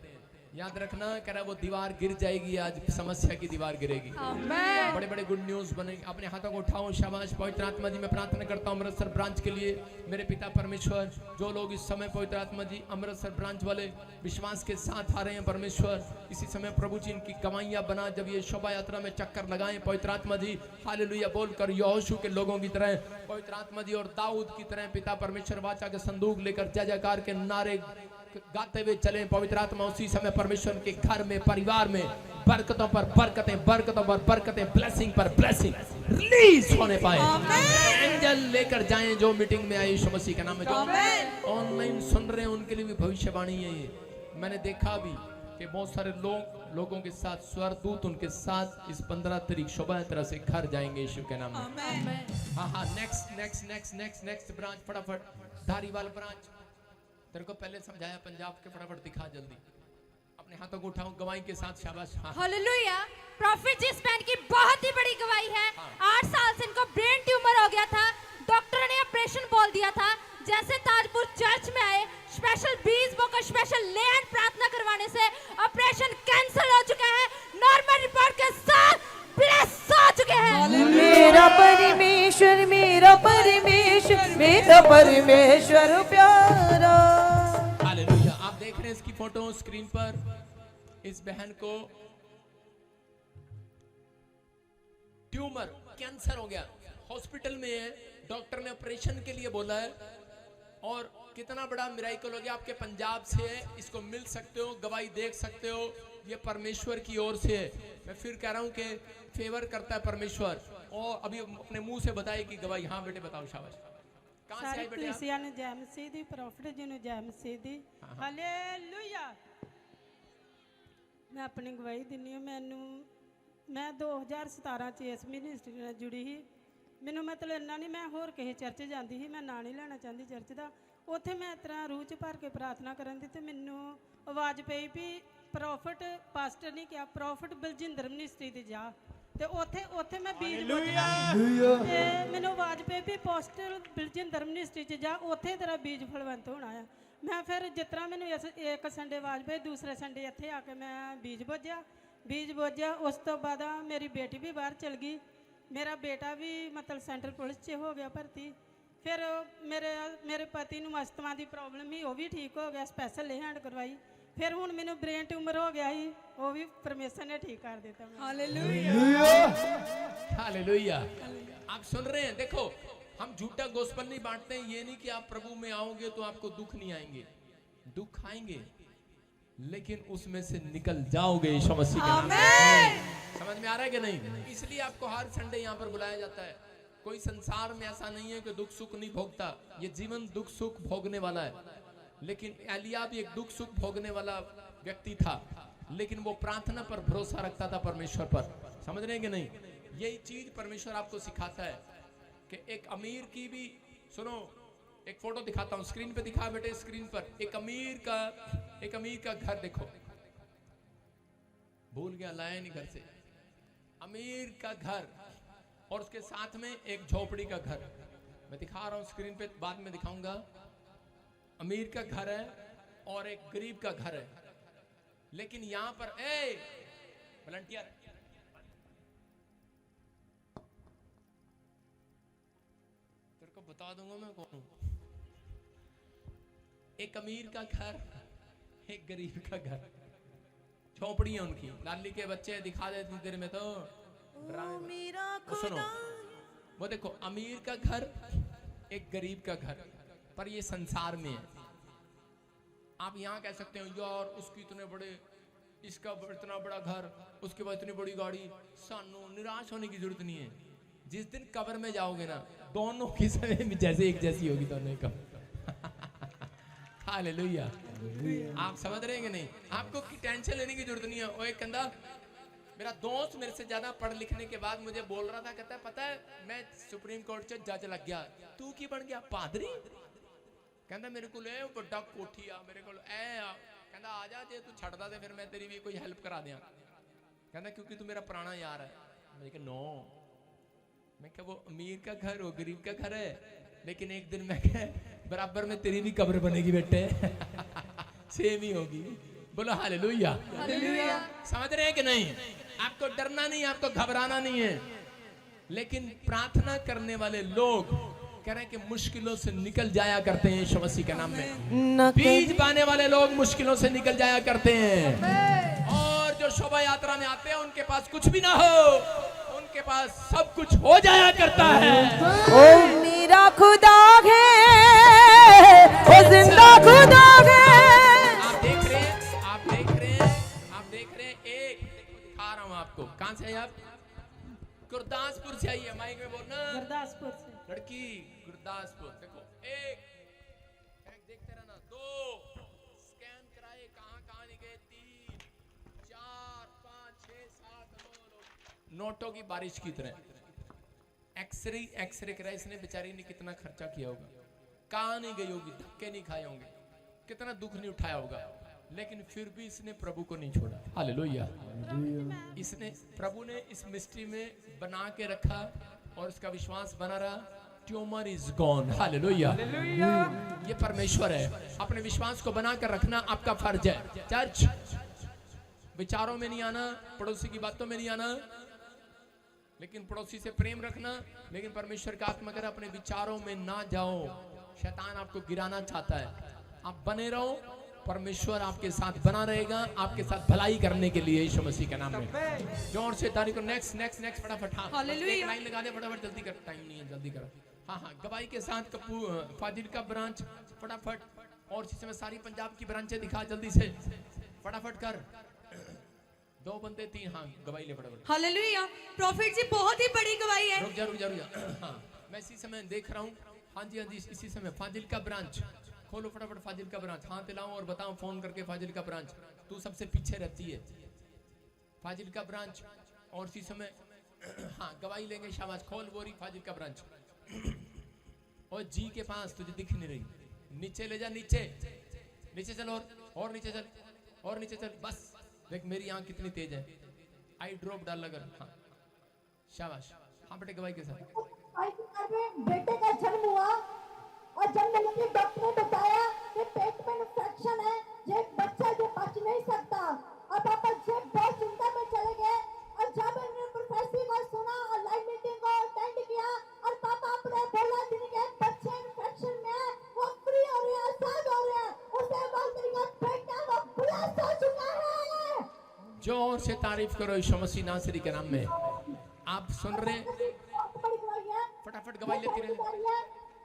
याद रखना, कह रहा वो दीवार गिर जाएगी, आज समस्या की दीवार गिरेगी। आमीन। बड़े बड़े गुड न्यूज बनेंगे। अपने हाथों को उठाओ, शाबाश। पवित्र आत्मा जी, मैं प्रार्थना करता हूँ अमृतसर ब्रांच के लिए, मेरे पिता परमेश्वर, जो लोग इस समय पवित्र आत्मा जी अमृतसर ब्रांच वाले विश्वास के साथ आ रहे हैं परमेश्वर, इसी समय प्रभु जी इनकी गवाहियां बना, जब ये शोभा यात्रा में चक्कर लगाएं पवित्र आत्मा जी, हालेलुया बोलकर यहोशू के लोगों की तरह, पवित्र आत्मा जी, और दाऊद की तरह पिता परमेश्वर वाचा के संदूक लेकर जय जयकार के नारे गाते हुए चलें। पवित्र आत्मा उसी समय परमेश्वर के घर में, परिवार में बरकतों पर बरकतें, बरकतों पर बरकतें, ब्लेसिंग पर ब्लेसिंग रिलीज होने पाए। एंजल लेकर जाएं जो मीटिंग में आए यीशु मसीह के नाम में। जो ऑनलाइन सुन रहे हैं उनके लिए भी भविष्यवाणी है ये। मैंने देखा भी कि बहुत सारे लोगों के साथ स्वर्गदूत उनके साथ इस 15 तारीख शोभा यात्रा से घर जाएंगे यीशु के नाम में। हाँ, नेक्स्ट ब्रांच, फटाफट धारीवाल ब्रांच। तेरे को पहले समझाया पंजाब के, फटाफट दिखा जल्दी। अपने हाथों को उठाओ गवाही के साथ, शाबाश। हाँ। हालेलुया। प्रॉफिट जिस मैन की बहुत ही बड़ी गवाही है। 8 साल से इनको ब्रेन ट्यूमर हो गया था, डॉक्टर ने ऑपरेशन बोल दिया था। जैसे ताजपुर चर्च में आए, स्पेशल 20 बो का स्पेशल लैंड प्रार्थना करवाने से ऑपरेशन कैंसिल हो चुका है, नॉर्मल रिपोर्ट के साथ ब्लेस हो चुके हैं। मेरा परमेश्वर, मेरा परमेश्वर, मेरा परमेश्वर प्यारा। हालेलुया। आप देख रहे हैं इसकी फोटो स्क्रीन पर, इस बहन को ट्यूमर, कैंसर हो गया, हॉस्पिटल में है, डॉक्टर ने ऑपरेशन के लिए बोला है, और कितना बड़ा मिराइकल हो गया। आपके पंजाब से है, इसको मिल सकते हो, गवाही देख सकते हो, ये परमेश्वर की ओर से है। मैं फिर कह रहा हूं कि फेवर करता है परमेश्वर। और अभी अपने मुंह से बताएगी गवाही। हाँ बेटे बताओ, शाबाश। कहां से सारी आई बेटे आप? कलीसिया ने जय मसीह दी, प्रॉफिट जी ने जय मसीह दी। हालेलुया। मैं अपनी गवाही दिनी हूं। मैं 2017 ਚ ਇਸ ਮਿਨਿਸਟਰੀ ਨਾਲ ਜੁੜੀ ਸੀ। ਮੈਨੂੰ ਮਤਲਬ ਇੰਨਾ ਨਹੀਂ, ਮੈਂ ਹੋਰ ਕਿਸੇ ਚਰਚ ਜਾਂਦੀ ਸੀ, ਮੈਂ ਨਾਂ ਨਹੀਂ ਲੈਣਾ ਚਾਹੁੰਦੀ ਚਰਚ ਦਾ। ਉੱਥੇ ਮੈਂ ਇਸ ਤਰ੍ਹਾਂ ਰੂਹ 'ਚ ਭਰ ਕੇ ਪ੍ਰਾਰਥਨਾ ਕਰਨ ਦੀ, ਤੇ ਮੈਨੂੰ ਆਵਾਜ਼ ਪਈ ਵੀ ਪ੍ਰੋਫਿਟ, ਪਾਸਟਰ ਨਹੀਂ ਕਿਹਾ, ਪ੍ਰੋਫਿਟ ਬਲਜਿੰਦਰ ਮਿਨਿਸਟਰੀ ਤੇ ਜਾ। ਤੇ ਉੱਥੇ ਮੈਂ ਬੀਜ ਤੇ ਮੈਨੂੰ ਆਵਾਜ਼ ਪਈ ਵੀ ਪੋਸਟਲ ਬਲਜਿੰਦਰ ਮਿਨਿਸਟਰੀ 'ਚ ਜਾ, ਉੱਥੇ ਤੇਰਾ ਬੀਜ ਫਲਵੰਤ ਹੋਣਾ ਆ। ਮੈਂ ਫਿਰ ਜਿਸ ਤਰ੍ਹਾਂ ਮੈਨੂੰ ਇੱਕ ਸੰਡੇ ਆਵਾਜ਼ ਪਈ, ਦੂਸਰੇ ਸੰਡੇ ਇੱਥੇ ਆ ਕੇ ਮੈਂ ਬੀਜ ਬੋਝਿਆ। ਉਸ ਤੋਂ ਬਾਅਦ ਮੇਰੀ ਬੇਟੀ ਵੀ ਬਾਹਰ ਚਲ ਗਈ, ਮੇਰਾ ਬੇਟਾ ਵੀ ਮਤਲਬ ਸੈਂਟਰਲ ਪੁਲਿਸ 'ਚ ਹੋ ਗਿਆ ਭਰਤੀ। ਫਿਰ ਮੇਰੇ ਪਤੀ ਨੂੰ ਅਸਥਮਾ ਦੀ ਪ੍ਰੋਬਲਮ ਸੀ, ਉਹ ਵੀ ਠੀਕ ਹੋ ਗਿਆ, ਸਪੈਸ਼ਲ ਹੈਂਡ ਕਰਵਾਈ। फिर हुण मैनू ब्रेन ट्यूमर हो गया ही, वो भी परमेश्वर ने ठीक कर देता। हालेलुया। आप सुन रहे हैं, देखो हम झूठा गोस्पल नहीं बांटते हैं। ये नहीं कि आप प्रभु में आओगे तो आपको दुख नहीं आएंगे, दुख आएंगे, लेकिन उसमें से निकल जाओगे यीशु मसीह के नाम में। समझ में आ रहा है कि नहीं? इसलिए आपको हर संडे यहाँ पर बुलाया जाता है। कोई संसार में ऐसा नहीं है कि दुख सुख नहीं भोगता, ये जीवन दुख सुख भोगने वाला है। लेकिन एलिया भी एक दुख सुख भोगने वाला व्यक्ति था, लेकिन वो प्रार्थना पर भरोसा रखता था परमेश्वर पर। समझ रहे हैं कि नहीं? यही चीज परमेश्वर आपको सिखाता है कि एक अमीर की भी, सुनो एक फोटो दिखाता हूं, स्क्रीन पे दिखा बेटे, स्क्रीन पर एक अमीर का घर देखो, भूल गया लाया नहीं घर से, अमीर का घर और उसके साथ में एक झोपड़ी का घर। मैं दिखा रहा हूं स्क्रीन पे, बाद में दिखाऊंगा। अमीर का घर है और एक गरीब का घर है, लेकिन यहां पर वॉलंटियर आपको बता दूंगा मैं कौन हूं। एक अमीर का घर, एक गरीब का घर, झोपड़ी है उनकी। लाली के बच्चे दिखा देते देर में तो वो सुनो, वो देखो अमीर का घर, एक गरीब का घर, पर ये संसार में है। आप यहाँ कह सकते हो यार उसकी इतने बड़े, इसका इतना बड़ा घर, उसके बाद इतनी बड़ी गाड़ी। सानू निराश होने की जरूरत नहीं है। जिस दिन कब्र में जाओगे ना, दोनों की समय में जैसे एक जैसी होगी दोनों का। हालेलुया। आप समझ रहे हैं कि नहीं? आपको टेंशन लेने की जरूरत नहीं है। वो एक कंधा मेरा दोस्त मेरे से ज्यादा पढ़ लिखने के बाद मुझे बोल रहा था, कहता है पता है मैं सुप्रीम कोर्ट से जज लग गया, तू की बन गया पादरी? कहता मेरे को ले बड़ा कोठी आ, मेरे को कहता आ जा, जे तू छड़दा दे फिर मैं तेरी भी कोई हेल्प करा दिया। कहता क्योंकि तू मेरा पुराना यार है। मैं कहा नो, मैं क्या वो अमीर का घर, वो गरीब का घर है, लेकिन एक दिन मैं क्या बराबर में तेरी भी कब्र बनेगी बेटे। सेम ही होगी। बोलो हालेलुया। समझ रहे हैं कि नहीं? आपको डरना नहीं, आपको घबराना नहीं है, लेकिन प्रार्थना करने वाले लोग कह रहे हैं कि मुश्किलों से निकल जाया करते हैं यीशु मसीह के नाम में। बीज पाने वाले लोग मुश्किलों से निकल जाया करते हैं, और जो शोभा यात्रा में आते हैं उनके पास कुछ भी ना हो, उनके पास सब कुछ हो जाया करता है। ओ मेरा खुदा है, ओ जिंदा खुदा है। आप देख रहे हैं, आप देख रहे हैं, आप देख रहे हैं। एक दिखा रहा हूं आपको। कहां से है आप? गुरदासपुर से आई है। माइक में बोलना। गुरदासपुर से। लड़की गुरदासपुर। देखो एक देखते रहना। 2 स्कैन कराए, कहां गए? 3 4 5 6 7 नोटों की बारिश की तरह। एक्सरे कराए इसने, बेचारी ने कितना खर्चा किया होगा, कहां नहीं गई होगी, धक्के नहीं खाए होंगे, कितना दुख नहीं उठाया होगा, लेकिन फिर भी इसने प्रभु को नहीं छोड़ा। हालेलुया। इसने प्रभु ने इस मिस्ट्री में बना के रखा और इसका विश्वास बना रहा। Tumour is gone. हालेलुया। ये परमेश्वर है। अपने विश्वास को बना कर रखना आपका फर्ज है। चर्च विचारों में नहीं आना, पड़ोसी की बातों में नहीं आना, लेकिन पड़ोसी से प्रेम रखना। लेकिन परमेश्वर का आत्मा करे अपने विचारों में ना जाओ। शैतान आपको गिराना चाहता है। आप बने रहो, परमेश्वर आपके साथ बना रहेगा, आपके साथ भलाई करने के लिए यीशु मसीह के नाम में। जोर से तारीख को नेक्स्ट नेक्स्ट नेक्स्ट फटाफट। हाँ एक लाइन लगा दे फटाफट, जल्दी कर, टाइम नहीं है, जल्दी करो। हाँ गवाही के साथ फाजिल का ब्रांच फटाफट, और इस समय सारी पंजाब की ब्रांचें दिखा जल्दी से, फटाफट कर। 2 बंदे 3। हाँ गवाही ले फटाफट। हालेलुया। प्रॉफिट जी बहुत ही बड़ी गवाही है। रुक जा। हाँ मैं इसी समय देख रहा हूँ। हाँ जी इसी समय फाजिल का ब्रांच खोलो फटाफट। फाजिल का ब्रांच हाथ दिलाओ और बताओ फोन करके, फाजिल का ब्रांच तू सबसे पीछे रहती है, फाजिल का ब्रांच। और इसी समय हाँ गवाही लेंगे। शाबाश, खोल बोरी फाजिल का ब्रांच। और जी के पास तुझे दिख नहीं रही, नीचे ले जा, नीचे चल, और नीचे चल, और नीचे चल। बस देख मेरी आंख कितनी तेज है। आई ड्रॉप डाल लगा। हाँ शाबाश। हाँ बेटे गवाही के साथ। बेटे का जन्म हुआ और जन्म होने के डॉक्टर ने बताया कि पेट में इन्फेक्शन है, ये बच्चा जो बच नहीं सकता। और पापा जी बहुत चिंता में चले गए, और जब उन्होंने प्रोफेसर को सुना और लाइव मीटिंग को अटेंड किया, और पापा अपने बोला जिनके बच्चे इन्फेक्शन में है वो फ्री हो रहे हैं, आजाद हो रहे हैं, उसे बोलते बेटा वो ब्लेस हो चुका है। जोर से तारीफ करो यीशु मसीह नासरी के नाम में। आप सुन रहे हैं? फटाफट गवाही लेते रहे।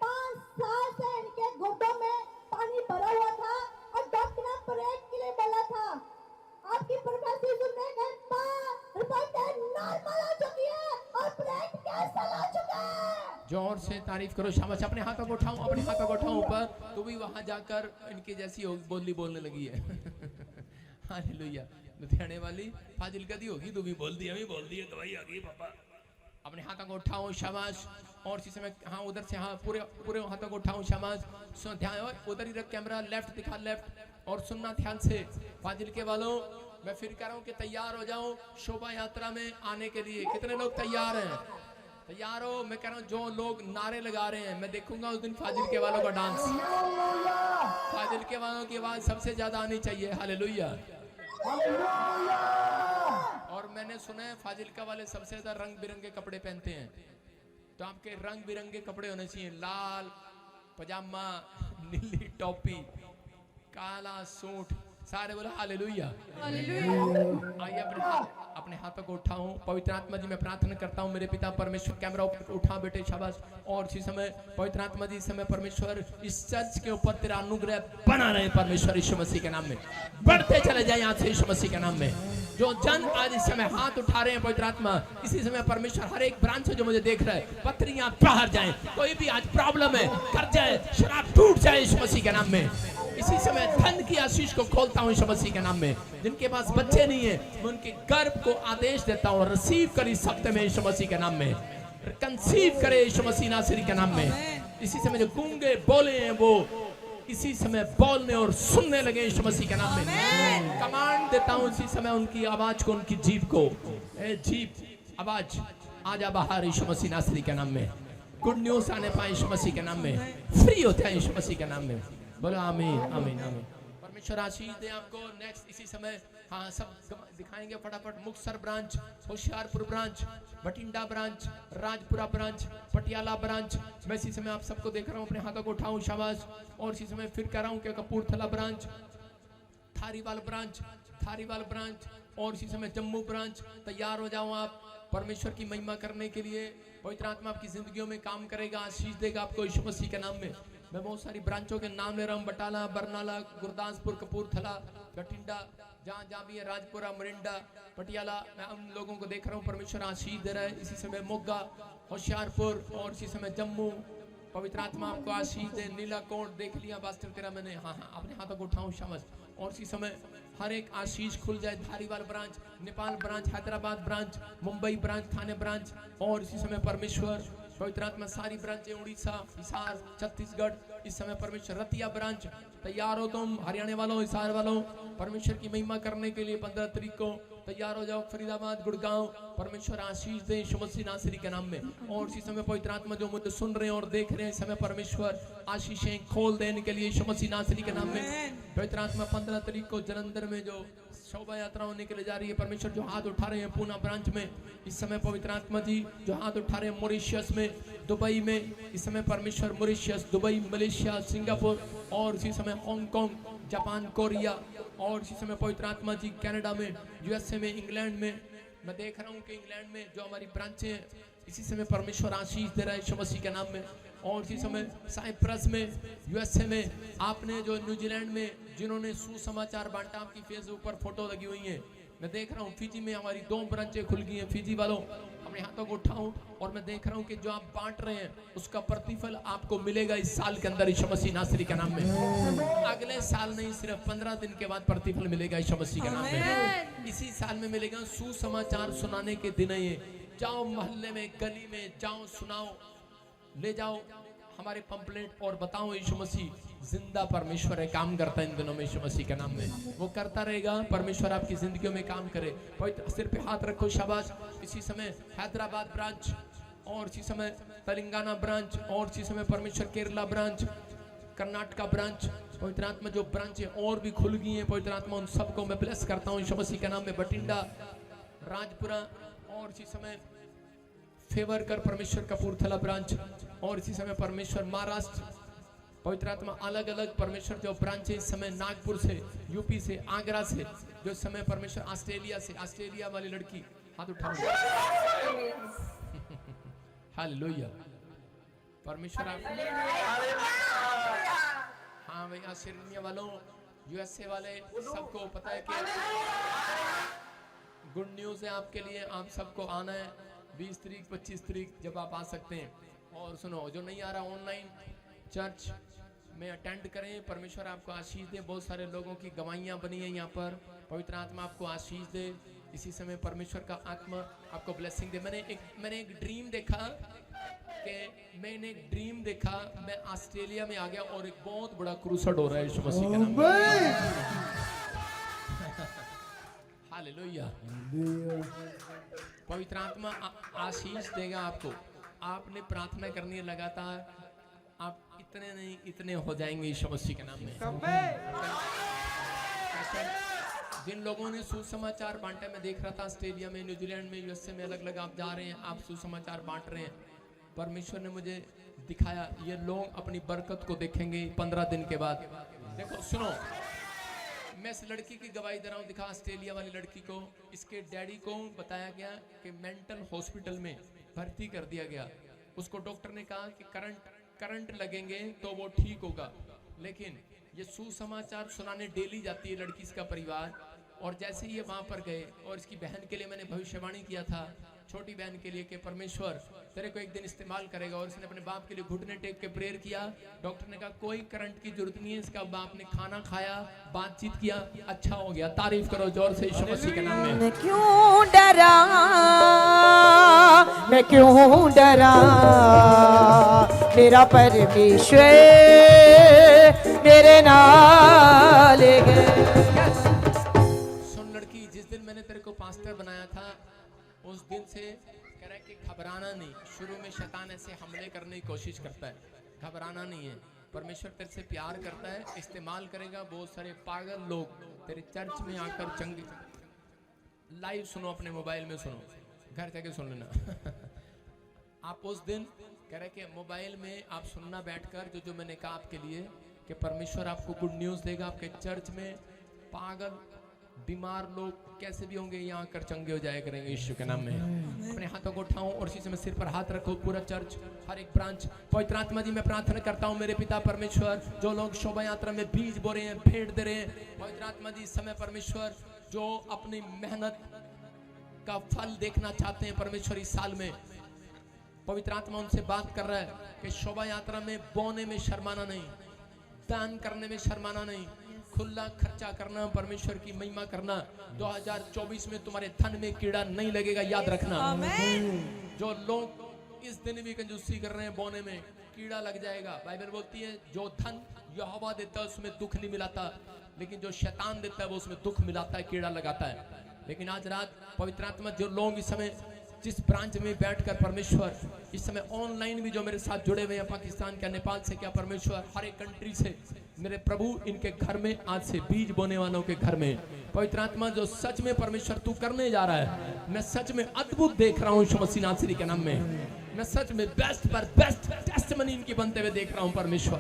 5 साल से इनके घुटनों में पानी भरा हुआ था, और डॉक्टर ने ब्रेक के लिए बोला था। आपकी प्रोग्रेसिव सुनने के बाद रिपोर्ट नॉर्मल हो चुकी है और ब्रेक कैंसल हो चुका है। जोर से तारीफ करो। शाबाश। अपने हाथों को उठाओ, अपने हाथों को उठाओ ऊपर। तू भी वहां जाकर इनकी जैसी बोली बोलने लगी है। हालेलुया। लुधियाने वाली फाजिल कदी होगी, तू भी बोल दी, हमें बोल दी, गवाही आ गई पापा। अपने हाथों को उठाओ। शाबाश। और इसी समय हाँ उधर से, हाँ पूरे हाथों को उठाओ। शाबाश। ध्यान उधर ही रख कैमरा, लेफ्ट दिखा, लेफ्ट। और सुनना ध्यान से फाजिल के वालों, मैं फिर कह रहा हूँ कि तैयार हो जाओ शोभा यात्रा में आने के लिए। कितने लोग तैयार हैं? तैयार हो। मैं कह रहा हूँ जो लोग नारे लगा रहे हैं, मैं देखूंगा उस दिन फाजिल के वालों का डांस। फाजिल के वालों की आवाज सबसे ज्यादा आनी चाहिए। हालेलुया। और मैंने सुना है फाजिल का वाले सबसे ज्यादा रंग बिरंगे कपड़े पहनते हैं। तो आपके रंग बिरंगे कपड़े होने चाहिए, लाल पजामा, नीली टोपी, काला सूट, सारे बोलो हालेलुया। आइए अपने हाथों को उठाऊं। पवित्र आत्मा जी मैं प्रार्थना करता हूं मेरे पिता परमेश्वर, कैमरा उठा बेटे शाबाश। और इसी समय पवित्र आत्मा जी इस समय परमेश्वर इस चर्च के ऊपर तेरा अनुग्रह बना रहे परमेश्वर यीशु मसीह के नाम में, बढ़ते चले जाए यहाँ से यीशु मसीह के नाम में। जो जन आज इस समय हाथ उठा रहे हैं पवित्र आत्मा, इसी समय परमेश्वर हर एक ब्रांच से जो मुझे देख रहा है, पत्रियां बाहर जाएं, कोई भी आज प्रॉब्लम है कर जाए, शराब टूट जाए यीशु मसीह के नाम में। इसी समय धन की आशीष को खोलता हूं यीशु मसीह के नाम में। जिनके पास बच्चे नहीं है मैं उनके गर्भ को आदेश देता हूं, रिसीव कर इस हफ्ते में यीशु मसीह के नाम में, कंसीव करे यीशु मसीह नासरी के नाम में। इसी समय जो गूंगे बोले हैं वो इसी समय बोलने और सुनने लगे यीशु मसीह के नाम में। कमांड देता हूं इसी समय उनकी आवाज को, उनकी जीभ को, ए जीभ आवाज आजा बाहर यीशु मसीह नासरी के नाम में। गुड न्यूज आने पाए यीशु मसीह के नाम में, फ्री होते हैं यीशु मसीह के नाम में। बोलो आमीन आमीन आमीन। परमेश्वर आशीष दे आपको। नेक्स्ट इसी समय हाँ सब दिखाएंगे फटाफट। Muktsar branch, Hoshiarpur branch, Bathinda branch, Rajpura branch, Patiala branch. मैं इसी समय आप सबको देख रहा हूँ, अपने हाथों को उठाऊं शाबाश। और इसी समय फिर कह रहा हूँ कि कपूरथला ब्रांच, थारीवाल ब्रांच, थारीवाल ब्रांच और इसी समय जम्मू ब्रांच। तैयार हो जाओ आप परमेश्वर की महिमा करने के लिए। पवित्र आत्मा आपकी जिंदगियों में काम करेगा, आशीष देगा आपको यीशु मसीह के नाम में। मैं बहुत सारी ब्रांचों के नाम ले रहा हूँ, बटाला, बरनाला, गुरदासपुर, कपूरथला, बठिंडा, जहाँ भी है, राजपुरा, मोरिंडा, पटियाला। मैं उन लोगों को देख रहा हूँ, परमेश्वर आशीष दे रहा है। इसी समय मोगा, होशियारपुर और इसी समय जम्मू। पवित्र आत्मा आपको आशीष दे। नीलाकोट देख लिया पास्टर तेरा मैंने, हाँ अपने हाथों को उठाऊं शाबाश। और इसी समय हर एक आशीष खुल जाए। Dhariwal branch, Nepal branch, Hyderabad branch, Mumbai branch, Thane branch और इसी समय परमेश्वर पवित्र आत्मा सारी ब्रांचें, उड़ीसा, हिसार, छत्तीसगढ़। इस समय परमेश्वर रतिया ब्रांच। तैयार हो तुम हरियाणा वालों, हिसार वालों, परमेश्वर की महिमा करने के लिए 15 तारीख को तैयार हो जाओ। फरीदाबाद, गुड़गांव, परमेश्वर आशीष दे यीशु मसीह नासरी के नाम में। और इसी समय पवित्र आत्मा जो मुझे सुन रहे हैं और देख रहे हैं, इस समय परमेश्वर आशीषें खोल देने के लिए यीशु मसीह नासरी के नाम में। पवित्र आत्मा 15 तारीख को जलंधर में जो शोभा यात्रा होने के लिए जा रही है, परमेश्वर जो हाथ उठा रहे हैं पूना ब्रांच में, इस समय पवित्र आत्मा जी जो हाथ उठा रहे हैं मॉरिशस में, दुबई में, इस समय परमेश्वर मॉरिशस, दुबई, मलेशिया, सिंगापुर और इसी समय हांगकांग, जापान, कोरिया और इसी समय पवित्र आत्मा जी कनाडा में, यूएसए में, इंग्लैंड में। मैं देख रहा हूँ कि इंग्लैंड में जो हमारी ब्रांचें हैं, इसी समय परमेश्वर आशीष दे रहा है यीशु मसीह के नाम में। और इसी समय साइप्रस में, यूएसए में, आपने जो न्यूजीलैंड में जिन्होंने सुसमाचार बांटा, आपकी फेसबुक पर फोटो लगी हुई है। मैं देख रहा हूँ फिजी में हमारी 2 ब्रांचें खुल गई हैं। फिजी वालों अपने हाथों को उठाऊं और मैं देख रहा हूँ कि जो आप बांट रहे हैं उसका प्रतिफल आपको मिलेगा इस साल के अंदर यीशु मसीह नासरी के नाम में। अगले साल नहीं, सिर्फ 15 दिन के बाद प्रतिफल मिलेगा यीशु मसीह के नाम में। इसी साल में मिलेगा। सुसमाचार सुनाने के दिन है ये। जाओ मोहल्ले में, गली में जाओ, सुनाओ, ले जाओ हमारे पंपलेट और बताओ यीशु मसीह जिंदा परमेश्वर है, काम करता है इन दिनों में यीशु मसीह के नाम में। वो करता रहेगा। परमेश्वर आपकी जिंदगियों में काम करे। पवित्र सिर पे हाथ रखो शाबाश। इसी समय हैदराबाद ब्रांच और इसी समय तेलंगाना ब्रांच और इसी समय परमेश्वर केरला ब्रांच, कर्नाटका ब्रांच। पवित्र आत्मा जो ब्रांचें और भी खुल गई हैं, पवित्र आत्मा उन सबको मैं ब्लेस करता हूँ यीशु मसीह के नाम में। बठिंडा, राजपुरा और इसी समय फेवर कर परमेश्वर कपूरथला ब्रांच और इसी समय परमेश्वर महाराष्ट्र। पवित्र आत्मा अलग अलग परमेश्वर जो ब्रांच है इस समय, नागपुर से, यूपी से, आगरा से, जो इस समय परमेश्वर ऑस्ट्रेलिया से, ऑस्ट्रेलिया वाली लड़की हाथ उठा हालेलुया परमेश्वर आप। हाँ भैया ऑस्ट्रेलिया वालों, यूएसए वाले सबको पता है कि गुड न्यूज है आपके लिए। आप सबको आना है 20 तारीख 25 तारीख जब आप आ सकते हैं। और सुनो, जो नहीं आ रहा ऑनलाइन चर्च में अटेंड करें। परमेश्वर आपको आशीष दे। बहुत सारे लोगों की गवाहियां बनी है यहाँ पर। पवित्र आत्मा आपको आशीष दे। इसी समय परमेश्वर का आत्मा आपको ब्लेसिंग दे। मैंने एक ड्रीम देखा मैं ऑस्ट्रेलिया में आ गया और एक बहुत बड़ा क्रूसेड हो रहा है यीशु मसीह के नाम में। हालेलुया। पवित्र आत्मा आशीष देगा आपको। आपने प्रार्थना करनी है लगातार, आप इतने नहीं इतने हो जाएंगे यीशु मसीह के नाम में। जिन लोगों ने सुसमाचार बांटे, मैं देख रहा था ऑस्ट्रेलिया में, न्यूजीलैंड में, यूएसए में, अलग अलग आप जा रहे हैं, आप सुसमाचार बांट रहे हैं। परमेश्वर ने मुझे दिखाया, ये लोग अपनी बरकत को देखेंगे 15 दिन के बाद। देखो सुनो, मैं इस लड़की की गवाही दे रहा हूँ, दिखा ऑस्ट्रेलिया वाली लड़की को। इसके डैडी को बताया गया कि मेंटल हॉस्पिटल में भर्ती कर दिया गया। उसको डॉक्टर ने कहा कि करंट लगेंगे तो वो ठीक होगा, लेकिन ये सुसमाचार सुनाने डेली जाती है लड़की इसका परिवार। और जैसे ये वहां पर गए, और इसकी बहन के लिए मैंने भविष्यवाणी किया था, छोटी बहन के लिए, कि परमेश्वर तेरे को एक दिन इस्तेमाल करेगा, और इसने अपने बाप के लिए घुटने टेक के प्रेयर किया। डॉक्टर ने कहा कोई करंट की जरूरत नहीं है, इसका बाप ने खाना खाया, बातचीत किया, अच्छा हो गया। तारीफ करो जोर से यीशु मसीह के नाम में। मैं क्यों डरा, मैं क्यों डरा, मेरा परमेश्वर मेरे नाल है। सुन लड़की, जिस दिन मैंने तेरे को पास्टर बनाया था, उस दिन से कह रहा है कि घबराना नहीं। शुरू में शैतान ऐसे हमले करने की कोशिश करता है, घबराना नहीं है। परमेश्वर तेरे से प्यार करता है, इस्तेमाल करेगा। बहुत सारे पागल लोग तेरे चर्च में आकर चंगे, लाइव सुनो, अपने मोबाइल में सुनो, घर जाके सुन लेना। आप उस दिन कह रहे कि मोबाइल में आप सुनना बैठकर जो मैंने कहा आपके लिए, कि परमेश्वर आपको गुड न्यूज़ देगा। आपके चर्च में पागल बीमार लोग कैसे भी होंगे, यहाँ आकर चंगे हो जाया करेंगे यीशु के नाम में। अपने हाथों को उठाओ और इसी समय सिर पर हाथ रखो, पूरा चर्च, हर एक ब्रांच। पवित्र आत्मा जी, मैं प्रार्थना करता हूँ मेरे पिता परमेश्वर, जो लोग शोभा यात्रा में बीज बो रहे हैं, भेंट दे रहे हैं, पवित्र आत्मा जी इस समय परमेश्वर जो अपनी मेहनत का फल देखना चाहते हैं परमेश्वर इस साल में, पवित्र आत्मा उनसे बात कर रहा है कि शोभा यात्रा में बोने में शर्माना नहीं, दान करने में शर्माना नहीं, खुला खर्चा करना, परमेश्वर की महिमा करना। 2024 में तुम्हारे धन में कीड़ा नहीं लगेगा, याद रखना। जो लोग इस दिन भी कंजूसी कर रहे हैं, बोने में कीड़ा लग जाएगा। बाइबल बोलती है जो धन यहोवा देता है उसमें दुख नहीं मिलाता, लेकिन जो शैतान देता है वो उसमें दुख मिलाता है, कीड़ा लगाता है। लेकिन आज रात पवित्र आत्मा, जो लोग इस समय जिस ब्रांच में बैठकर परमेश्वर इस समय ऑनलाइन भी जो मेरे साथ जुड़े हुए हैं, पाकिस्तान क्या, नेपाल से क्या, परमेश्वर हर एक कंट्री से, मेरे प्रभु इनके घर में आज से बीज बोने वालों के घर में पवित्र आत्मा जो सच में परमेश्वर तू करने जा रहा है, मैं सच में अद्भुत देख रहा हूँ यीशु मसीह नासरी के नाम में। मैं सच में बेस्ट पर बेस्ट टेस्टमनी इनकी बनते हुए देख रहा हूँ परमेश्वर।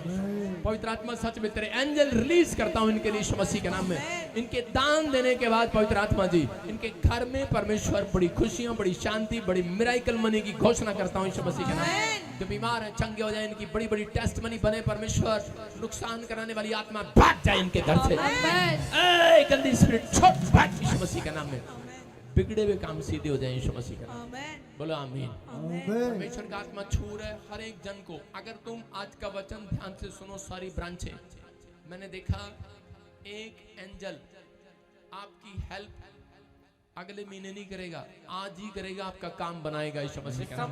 पवित्र आत्मा सच में तेरे एंजल रिलीज करता हूँ इनके लिए यीशु मसीह के नाम में। इनके दान देने के बाद पवित्र आत्मा जी इनके घर में परमेश्वर बड़ी खुशियां, बड़ी शांति, बड़ी मिराकल मनी की घोषणा करता हूँ यीशु मसीह के नाम में। जो बीमार है चंगे हो जाए, इनकी बड़ी बड़ी टेस्टमनी बने परमेश्वर। नुकसान कराने वाली आत्मा भाग जाए इनके घर से, गंदी स्पिरिट छोड़ भाग यीशु मसीह के नाम में। बिगड़े हुए काम सीधे हो जाए यीशु मसीह का नाम। बोलो आमीन। परमेश्वर का आत्मा छू रहा है हर एक जन को। अगर तुम आज का वचन ध्यान से सुनो, सारी ब्रांचें, मैंने देखा एक एंजल आपकी हेल्प अगले महीने नहीं करेगा, आज ही करेगा, आपका काम बनाएगा यीशु मसीह के नाम।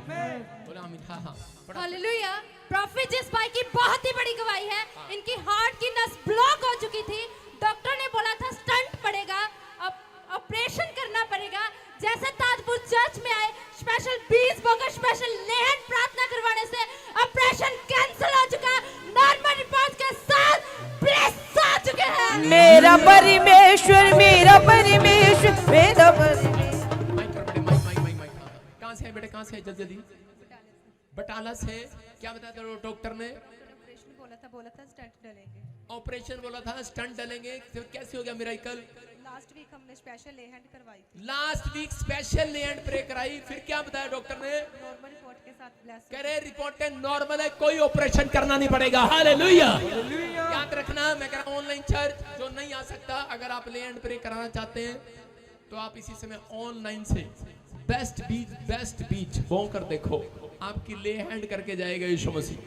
बोलो आमीन। हाँ हाँ, हालेलुया। प्रॉफिट जिस भाई की बहुत ही बड़ी गवाही है। इनकी हार्ट की नस ब्लॉक हो चुकी थी, डॉक्टर ने बोला था स्टंट पड़ेगा, ऑपरेशन करना पड़ेगा। जैसे ताजपुर चर्च में आए, स्पेशल 20 बोकर स्पेशल लेहन प्रार्थना करवाने से ऑपरेशन कैंसिल हो चुका, नॉर्मल रिपोर्ट के साथ ब्लेस आ चुके हैं। मेरा परमेश्वर, मेरा परमेश्वर, मेरा परमेश्वर। माइक कहाँ से है बेटे, कहाँ से है? जल्दी बटाला से। क्या बताया था डॉक्टर ने? बोला था स्टंट डालेंगे। ऑपरेशन बोला था, स्टंट डालेंगे। तो कैसे हो गया मिराकल? लास्ट वीक हमने स्पेशल ले हैंड करवाई थी। लास्ट वीक स्पेशल ले हैंड प्रे कराई, फिर क्या बताया डॉक्टर ने? नॉर्मल रिपोर्ट के साथ ब्लेस। कह रहे रिपोर्ट नॉर्मल है, कोई ऑपरेशन करना नहीं पड़ेगा। हालेलुया। याद रखना, मैं कह रहा हूं ऑनलाइन चर्च जो नहीं आ सकता, अगर आप ले हैंड प्रे कराना चाहते हैं तो आप इसी समय ऑनलाइन से बेस्ट बीच बो कर देखो, आपकी ले हैंड करके जाएगा यीशु मसीह।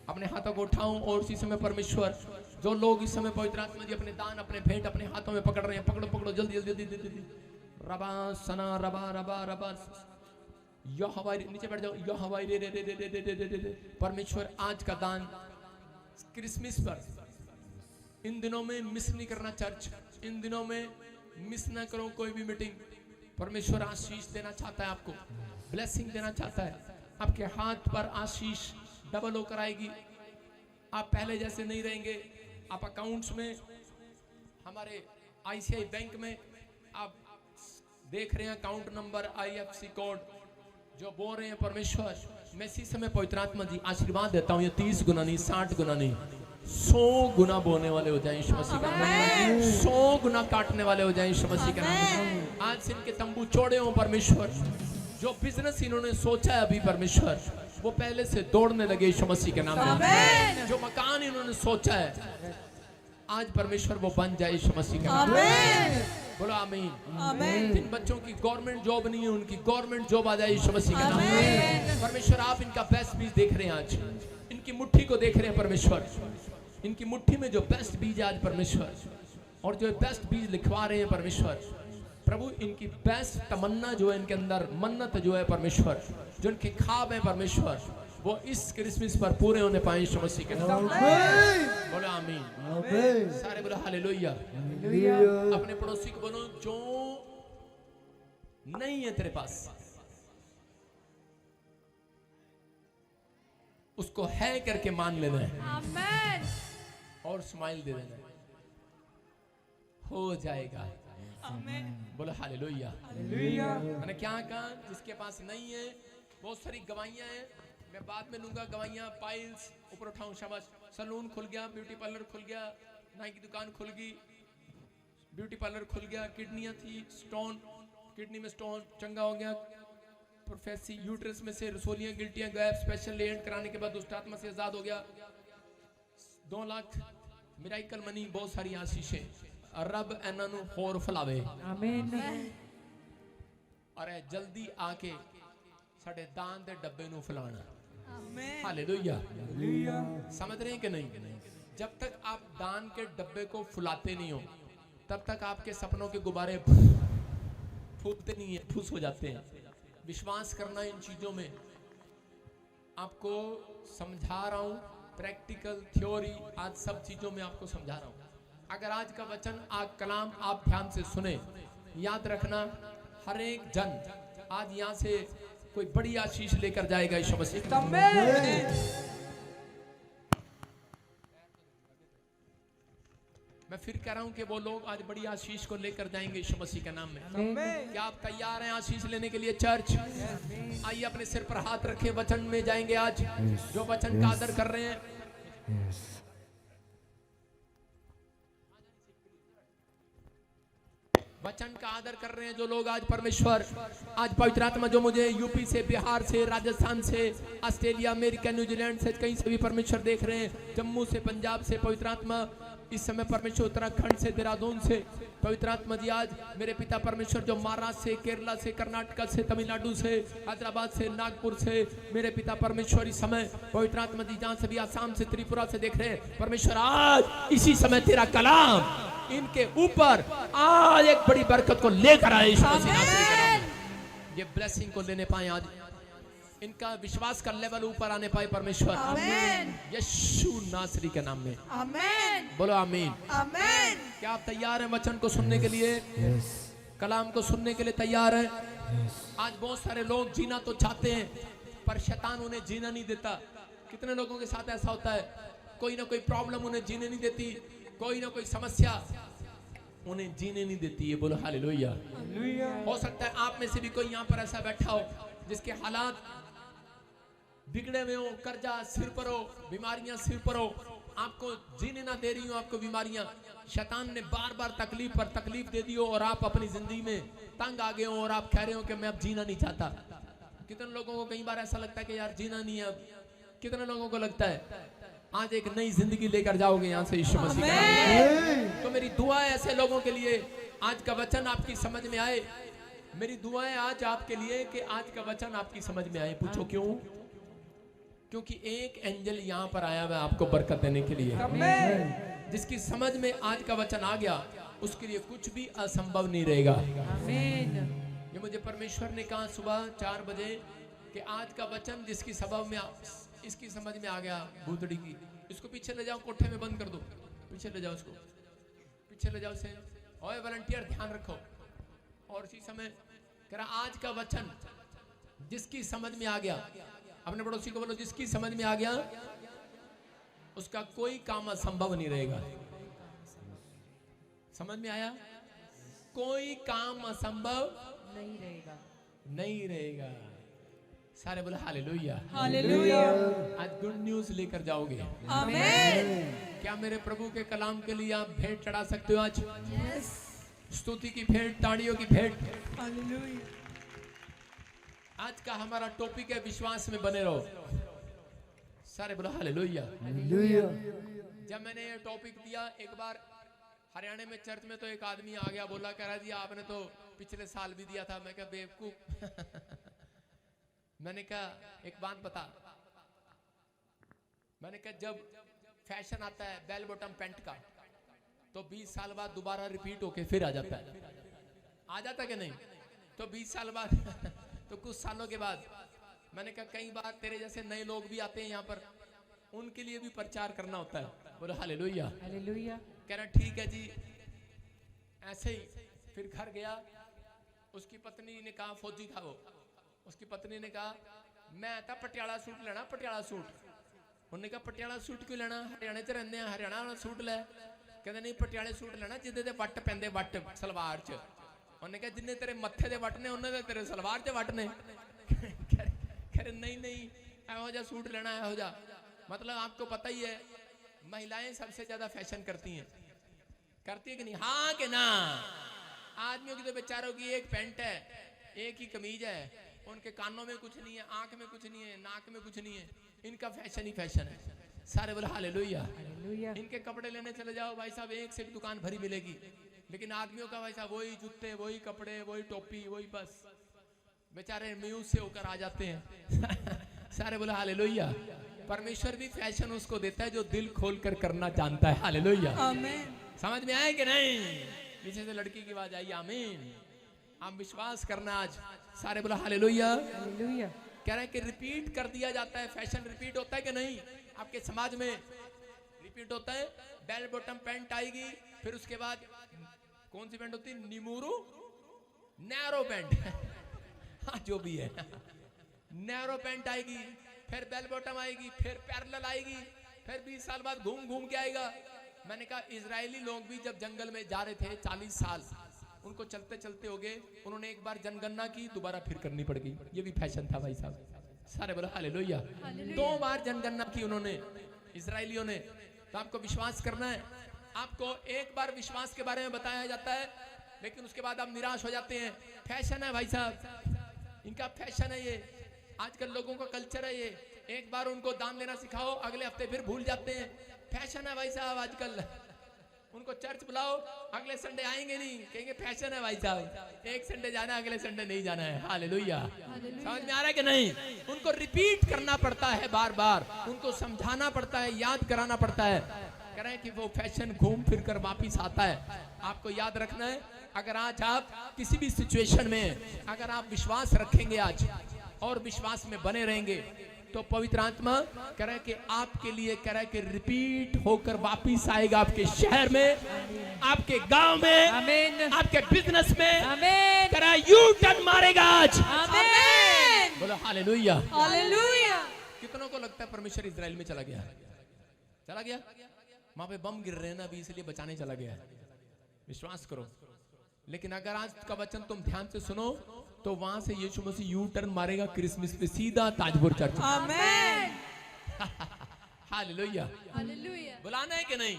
अपने हाथों को उठाऊं और इसी समय परमेश्वर, जो लोग इस समय पवित्र आत्मा जी अपने दान, अपने भेंट अपने हाथों में पकड़ रहे हैं, पकड़ो पकड़ो जल्दी जल्दी जल्दी। रबा सना रबा रबा रबा, यो हवाई, नीचे बैठ जाओ, यो हवाई रे रे रे रे रे रे रे रे। परमेश्वर आज का दान क्रिसमस पर, इन दिनों में मिस नहीं करना चर्च, इन दिनों में मिस ना करो कोई भी मीटिंग। परमेश्वर आशीष देना चाहता है, आपको ब्लेसिंग देना चाहता है। आपके हाथ पर आशीष डबल होकर आएगी। आप पहले जैसे नहीं रहेंगे। आप अकाउंट्स में, हमारे ICI बैंक में आप देख रहे हैं अकाउंट नंबर, IFC कोड जो बोल रहे हैं परमेश्वर, मैं इसी समय पवित्र आत्मा जी आशीर्वाद देता हूँ, ये 30 गुना नहीं, 60 गुना नहीं, 100 गुना बोने वाले हो जाएं यीशु मसीह के नाम में, 100 गुना काटने वाले हो जाएं यीशु मसीह के नाम में। आज से इनके तंबू चौड़े हों परमेश्वर, जो बिजनेस इन्होंने सोचा है अभी परमेश्वर, वो पहले से दौड़ने लगे यीशु मसीह के नाम में। जो मकान इन्होंने सोचा है आज परमेश्वर वो बन जाए यीशु मसीह के नाम में। बोलो आमीन। जिन बच्चों की गवर्नमेंट जॉब नहीं है उनकी गवर्नमेंट जॉब आ जाए यीशु मसीह के नाम में। परमेश्वर आप इनका बेस्ट बीज देख रहे हैं, आज इनकी मुट्ठी को देख रहे हैं परमेश्वर, इनकी मुट्ठी में जो बेस्ट बीज है आज परमेश्वर, और जो बेस्ट बीज लिखवा रहे हैं परमेश्वर प्रभु, इनकी बेस्ट तमन्ना जो है इनके अंदर, मन्नत जो है परमेश्वर, जो इनके ख्वाब है परमेश्वर, वो इस क्रिसमस पर पूरे होने पाए यीशु मसीह के नाम में। बोलो आमीन। सारे बोलो हालेलुया। अपने पड़ोसी को बोलो, जो नहीं है तेरे पास उसको है करके मान लेना है और स्माइल दे देना है, हो जाएगा। बोलो हालेलुया। मैंने क्या कहा, जिसके पास नहीं है, बहुत सारी गवाहियां हैं, मैं बाद में लूंगा गवाहियां। पाइल्स ऊपर उठाऊं, शाबाश। सलून खुल गया, ब्यूटी पार्लर खुल गया, नाई की दुकान खुल गई, ब्यूटी पार्लर खुल गया। किडनियां थी, स्टोन, किडनी में स्टोन चंगा हो गया। प्रोफेसी यूट्रस में से रसोलियां गिल्टियां गायब, स्पेशल लेंट कराने के बाद दुष्ट आत्मा से आजाद हो गया। 2 लाख मिराइकल मनी, बहुत सारी आशीषें। रब ਇਹਨਾਂ ਨੂੰ ਹੋਰ ਫਲਾਵੇ, ਆਮੀਨ। अरे जल्दी आके साडे दान दे डब्बे ਨੂੰ फैलाना, आमीन। हालेलुया। समझ रहे हैं कि नहीं? जब तक आप दान के डब्बे को फुलाते नहीं हो तब तक आपके सपनों के गुब्बारे फूटते नहीं है, फूस हो जाते हैं। विश्वास करना इन चीजों में, आपको समझा रहा हूं, प्रैक्टिकल थ्योरी, आज सब चीजों में आपको समझा रहा हूं। अगर आज का वचन, आज कलाम आप ध्यान से सुने, याद रखना, हर एक जन आज यहां से कोई बड़ी आशीष लेकर जाएगा यीशु मसीह। मैं फिर कह रहा हूं कि वो लोग आज बड़ी आशीष को लेकर जाएंगे यीशु मसीह के नाम में। क्या आप तैयार हैं आशीष लेने के लिए चर्च? आइए अपने सिर पर हाथ रखें, वचन में जाएंगे आज। जो वचन का आदर कर रहे हैं, वचन का आदर कर रहे हैं जो लोग आज परमेश्वर, आज पवित्र आत्मा जो मुझे यूपी से, बिहार से, राजस्थान से, ऑस्ट्रेलिया, अमेरिका, न्यूजीलैंड से, कहीं से भी परमेश्वर देख रहे हैं, जम्मू से, पंजाब से, पवित्र आत्मा इस समय परमेश्वर, उत्तराखंड से, देहरादून से, पवित्र आत्मा जी आज मेरे पिता परमेश्वर जो महाराष्ट्र से, केरला से, कर्नाटक से, तमिलनाडु से, हैदराबाद से, नागपुर से, मेरे पिता परमेश्वर इस समय पवित्र आत्मा जी जहां से भी, आसाम से, त्रिपुरा से देख रहे हैं परमेश्वर, आज इसी समय तेरा कलाम इनके ऊपर आज एक बड़ी बरकत को लेकर आए यीशु मसीह नासरी के नाम में। ये ब्लेसिंग को लेने पाए, आज इनका विश्वास का लेवल ऊपर आने पाए परमेश्वर, आमीन। यीशु नासरी के नाम में, आमीन। बोलो आमीन, आमीन। क्या आप तैयार हैं वचन को सुनने के लिए? कलाम को सुनने के लिए तैयार हैं? आज बहुत सारे लोग जीना तो चाहते हैं पर शैतान उन्हें जीना नहीं देता। कितने लोगों के साथ ऐसा होता है, कोई ना कोई प्रॉब्लम उन्हें जीने नहीं देती, कोई ना कोई समस्या उन्हें जीने नहीं देती है। बोलो हालेलुया। हो सकता है आप में से भी कोई यहाँ पर ऐसा बैठा हो जिसके हालात बिगड़े हुए हो, कर्जा सिर पर हो, बीमारियां सिर पर हो, आपको जीने ना दे रही हो, आपको बीमारियां, शैतान ने बार बार तकलीफ पर तकलीफ दे दी हो और आप अपनी जिंदगी में तंग आ गए हो और आप कह रहे हो कि मैं अब जीना नहीं चाहता। कितने लोगों को कई बार ऐसा लगता है कि यार जीना नहीं है अब। कितने लोगों को लगता है आज एक नई जिंदगी लेकर जाओगे यहाँ से यीशु मसीह के नाम में। तो मेरी दुआ है ऐसे लोगों के लिए आज का वचन आपकी समझ में आए। मेरी दुआ है आज आपके लिए कि आज का वचन आपकी समझ में आए। पूछो क्यों? क्योंकि एक एंजल यहाँ पर आया हुआ आपको बरकत देने के लिए। जिसकी समझ में आज का वचन आ गया उसके लिए कुछ भी असंभव नहीं रहेगा। ये मुझे परमेश्वर ने कहा सुबह 4 बजे कि आज का वचन जिसकी सबब में इसकी समझ में आ गया भूतड़ी की, इसको पीछे ले जाओ, कोठे में बंद कर दो, पीछे ले जाओ, इसको पीछे ले जाओ से। ओए वॉलंटियर ध्यान रखो। और इसी समय कह रहा आज का वचन जिसकी समझ में आ गया, अपने पड़ोसी को बोलो जिसकी समझ में आ गया उसका कोई काम असंभव नहीं रहेगा। समझ में आया? कोई काम असंभव नहीं रहेगा, नहीं रहेगा। सारे बोले हालेलुया। हालेलुया। आज गुड न्यूज लेकर जाओगे। आमीन। क्या मेरे प्रभु के कलाम के लिए आप भेंट चढ़ा सकते हो आज? स्तुति की भेंट, ताड़ियों की भेंट। हालेलुया। आज का हमारा टॉपिक है विश्वास में बने रहो। सारे बोलो हालेलुया। जब मैंने ये टॉपिक दिया एक बार हरियाणा में चर्च में, तो एक आदमी आ गया, बोला कह रहा जी आपने तो पिछले साल भी दिया था। मैं कहा बेवकूफ मैंने कहा एक बात बता, मैंने कहा जब फैशन आता है बेल बॉटम पैंट का, तो 20 साल बाद दोबारा रिपीट होके फिर आ जाता है। आ जाता कि नहीं? तो 20 साल बाद तो कुछ सालों के बाद मैंने कहा कई बार तेरे जैसे नए लोग भी आते हैं यहाँ पर, उनके लिए भी प्रचार करना होता है। बोलो हालेलुया। हालेलुया। कह रहा ठीक है जी। ऐसे ही फिर घर गया, उसकी पत्नी ने कहा, फौजी था वो, उसकी पत्नी ने कहा मैं आता पटियाला सूट लेना, पटियाला सूट। उन्होंने कहा पटियाला सूट क्यों लेना, हरियाणा च रहंदे हैं, हरियाणा वाला सूट ले। कहते नहीं पटियाले सूट लेना जिदे ते वट पैंदे, वट सलवार च। उन्होंने कहा जिन्ने तेरे मत्थे दे वट ने उन्ने दे तेरे सलवार च वट ने। कह रहे नहीं नहीं एहो जा सूट लेना, एहो जा। मतलब आपको पता ही है महिलाएं सबसे ज्यादा फैशन करती हैं, करती है कि नहीं? हाँ कि ना? आदमियों की तो बेचारों की एक पैंट है, एक ही कमीज है, उनके कानों में कुछ नहीं है, आंख में कुछ नहीं है, नाक में कुछ नहीं है, इनका फैशन ही फैशन है। सारे बोले हालेलुया। इनके कपड़े लेने चले जाओ भाई साहब, एक से एक दुकान भरी मिलेगी, लेकिन आदमियों का भाई साहब वही जूते, वही कपड़े, वही टोपी, वही बस। बेचारे म्यूज से होकर आ जाते हैं। सारे बोले हालेलुया। परमेश्वर भी फैशन उसको देता है जो दिल खोल कर करना जानता है। हालेलुया। आमीन। समझ में आए कि नहीं? पीछे से लड़की की आवाज आई, आमीन। आप विश्वास करना आज। सारे बोला हालेलुया। हालेलुया। कह रहे हैं कि रिपीट कर दिया जाता है। फैशन रिपीट होता है कि नहीं? आपके समाज में रिपीट होता है। बेल बॉटम पैंट आएगी, फिर उसके बाद कौन सी पैंट होती है? निमुरू नैरो पैंट। हाँ जो भी है, नैरो पैंट आएगी, फिर बेल बॉटम आएगी, फिर पैरेलल आएगी, फिर 20 साल बाद घूम घूम के आएगा। मैंने कहा इजरायली लोग भी जब जंगल में जा रहे थे 40 साल, उनको चलते चलते हो गए, उन्होंने एक बार जनगणना की, दोबारा फिर करनी पड़ गई। ये भी फैशन था भाई साहब। सारे बोलो हालेलुया। 2 बार जनगणना की उन्होंने, इजरायलियों ने। तो आपको विश्वास करना है। आपको एक बार विश्वास के बारे में बताया जाता है, लेकिन उसके बाद आप निराश हो जाते हैं। फैशन है भाई साहब, इनका फैशन है ये। आजकल लोगों का कल्चर है ये। एक बार उनको दान देना सिखाओ, अगले हफ्ते फिर भूल जाते हैं। फैशन है भाई साहब आजकल। उनको चर्च बुलाओ, अगले संडे आएंगे नहीं, कहेंगे फैशन है भाई साहब। एक संडे जाना है, अगले संडे नहीं जाना है। हालेलुया। समझ में आ रहा है कि नहीं? उनको रिपीट करना पड़ता है बार बार, उनको समझाना पड़ता है, याद कराना पड़ता है। कह रहे हैं कि वो फैशन घूम फिर कर वापिस आता है। आपको याद रखना है, अगर आज आप किसी भी सिचुएशन में अगर आप विश्वास रखेंगे आज और विश्वास में बने रहेंगे, तो पवित्र आत्मा कह रहा है कि आपके लिए कह रहा है कि रिपीट होकर वापिस आएगा आपके शहर में, आपके गांव में, आमीन। आपके बिजनेस में। आमीन। कह रहा है यू टर्न मारेगा आज। आमीन। बोलो हालेलुया। हालेलुया। कितनों को लगता है परमेश्वर इजराइल में चला गया? चला गया? वहां पे बम गिर रहे हैं ना अभी, इसलिए बचाने चला गया है। विश्वास करो। लेकिन अगर आज का वचन तुम ध्यान से सुनो, तो वहां से यीशु मसीह यू टर्न मारेगा क्रिसमस पे सीधा ताजपुर चर्च। आमीन। हालेलुया। हालेलुया। बुलाना है कि नहीं?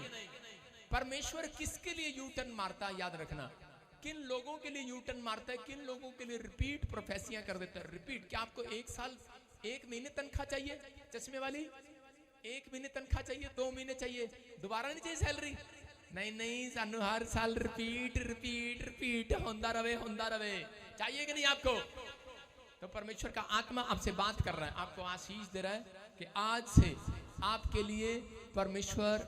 परमेश्वर किसके लिए यू टर्न मारता है याद रखना। किन लोगों के लिए यू टर्न मारता है, किन लोगों के लिए रिपीट प्रोफेसियां कर देता है। रिपीट। क्या आपको 1 साल 1 महीने तनख्वाह चाहिए? चश्मे वाली 1 महीने तनख्वाह चाहिए, 2 महीने चाहिए, दोबारा नहीं चाहिए सैलरी? नहीं नहीं, सानू हर साल रिपीट रिपीट रिपीट होंदा रवे। चाहिए कि नहीं आपको? तो परमेश्वर का आत्मा आपसे बात कर रहा है, आपको आशीष दे रहा है कि आज से आपके लिए परमेश्वर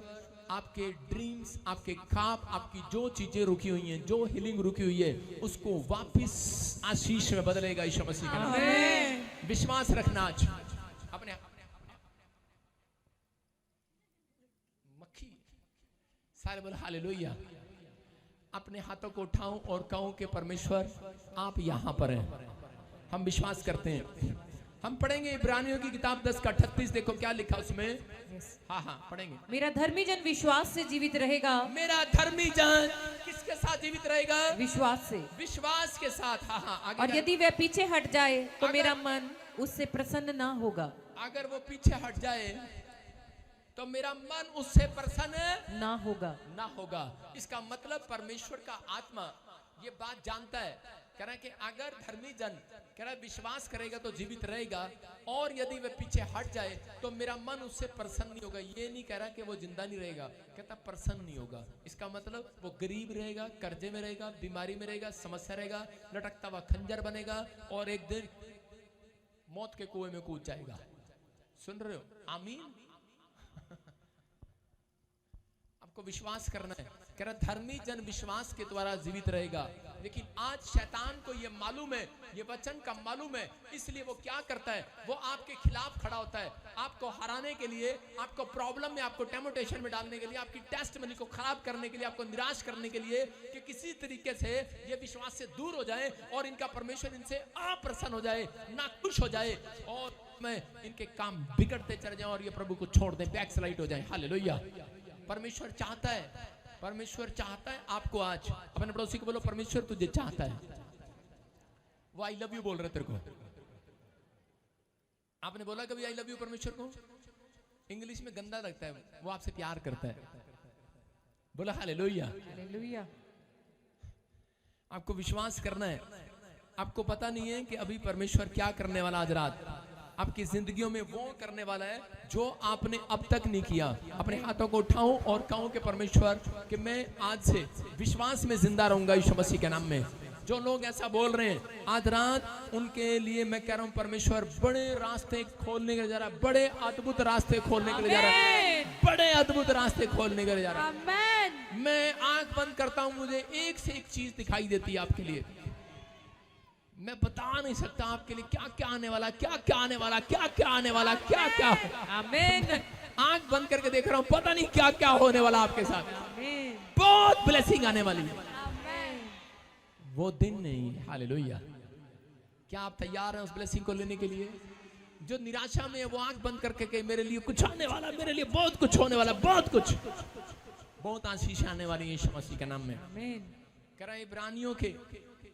आपके ड्रीम्स, आपके ख्वाब, आपकी जो चीजें रुकी हुई हैं, जो हीलिंग रुकी हुई है, उसको वापस आशीष में बदलेगा यीशु मसीह के नाम में। विश्वास रखना आज अपने सारे बोल हालेलुया। अपने हाथों को उठाऊं और कहूं कि परमेश्वर आप यहां पर हैं। हम विश्वास करते हैं हम पढ़ेंगे इब्रानियों की किताब 10 का 38। देखो क्या लिखा उसमें। हाँ हाँ पढ़ेंगे। मेरा धर्मी जन विश्वास से जीवित रहेगा। मेरा धर्मी जन किसके साथ जीवित रहेगा? विश्वास से। विश्वास के साथ। हाँ हाँ आगे। और यदि वह पीछे हट जाए तो मेरा मन उससे प्रसन्न ना होगा। अगर वो पीछे हट जाए तो मेरा मन उससे प्रसन्न ना होगा। ना होगा। इसका मतलब परमेश्वर का आत्मा ये बात जानता है, कह रहा है कि अगर धर्मी जन कह रहा है विश्वास करेगा तो जीवित रहेगा, और यदि वह पीछे हट जाए तो मेरा मन उससे प्रसन्न नहीं होगा। ये नहीं कह रहा कि वो जिंदा नहीं रहेगा, कहता प्रसन्न नहीं होगा। इसका मतलब वो गरीब रहेगा, कर्जे में रहेगा, बीमारी में रहेगा, समस्या रहेगा, लटकता हुआ खंजर बनेगा और एक दिन मौत के कुएं में कूद जाएगा। सुन रहे हो? आमीन। आपको विश्वास करना है। कह रहा धर्मी जन विश्वास के द्वारा जीवित रहेगा। लेकिन आज शैतान को ये मालूम है, ये वचन का मालूम है, इसलिए वो क्या करता है, वो आपके खिलाफ खड़ा होता है, आपको हराने के लिए, आपको प्रॉब्लम में, आपको टेम्पटेशन में डालने के लिए, आपकी टेस्टमनी को खराब करने के लिए, आपको निराश करने के लिए, कि किसी तरीके से ये विश्वास से दूर हो जाए और इनका परमेश्वर इनसे अप्रसन्न हो जाए, नाखुश हो जाए और में इनके काम बिगड़ते चले जाए और ये प्रभु को छोड़ दें, बैकस्लाइड हो जाए। हालेलुया। परमेश्वर चाहता है, परमेश्वर चाहता है आपको आज। अपने पड़ोसी को बोलो परमेश्वर तुझे चाहता है। वो आई लव यू बोल रहे तेरे को। आपने बोला कभी आई लव यू परमेश्वर को? इंग्लिश में गंदा लगता है, वो आपसे प्यार करता है। बोला हालेलुया। हालेलुया। आपको विश्वास करना है। आपको पता नहीं है कि अभी परमेश्वर क्या करने वाला आज रात आपकी जिंदगियों में, वो करने वाला है जो आपने अब तक नहीं किया। अपने हाथों को उठाऊं और कहूं कि परमेश्वर कि मैं आज से विश्वास में जिंदा रहूंगा यीशु मसीह के नाम में। जो लोग ऐसा बोल रहे हैं आज रात, उनके लिए मैं कह रहा हूं परमेश्वर बड़े रास्ते खोलने के लिए जा रहा है, बड़े अद्भुत रास्ते खोलने के लिए जा रहा है, बड़े अद्भुत रास्ते खोलने के लिए जा रहा है। मैं आंख बंद करता हूं, मुझे एक से एक चीज दिखाई देती है आपके लिए। मैं बता नहीं सकता आपके लिए क्या क्या आने वाला, क्या क्या आने वाला, क्या क्या आने वाला, क्या क्या। आमीन। आंख बंद करके देख रहा हूं, पता नहीं क्या क्या होने वाला आपके साथ। आमीन। बहुत ब्लेसिंग आने वाली है। आमीन। वो दिन नहीं। हालेलुया। क्या आप तैयार हैं उस ब्लेसिंग को लेने के लिए? जो निराशा में है वो आंख बंद करके कहे मेरे लिए कुछ आने वाला, मेरे लिए बहुत कुछ होने वाला, बहुत कुछ, बहुत आशीष आने वाली है यीशु मसीह के नाम में। आमीन। कह रहा है इब्रानियों के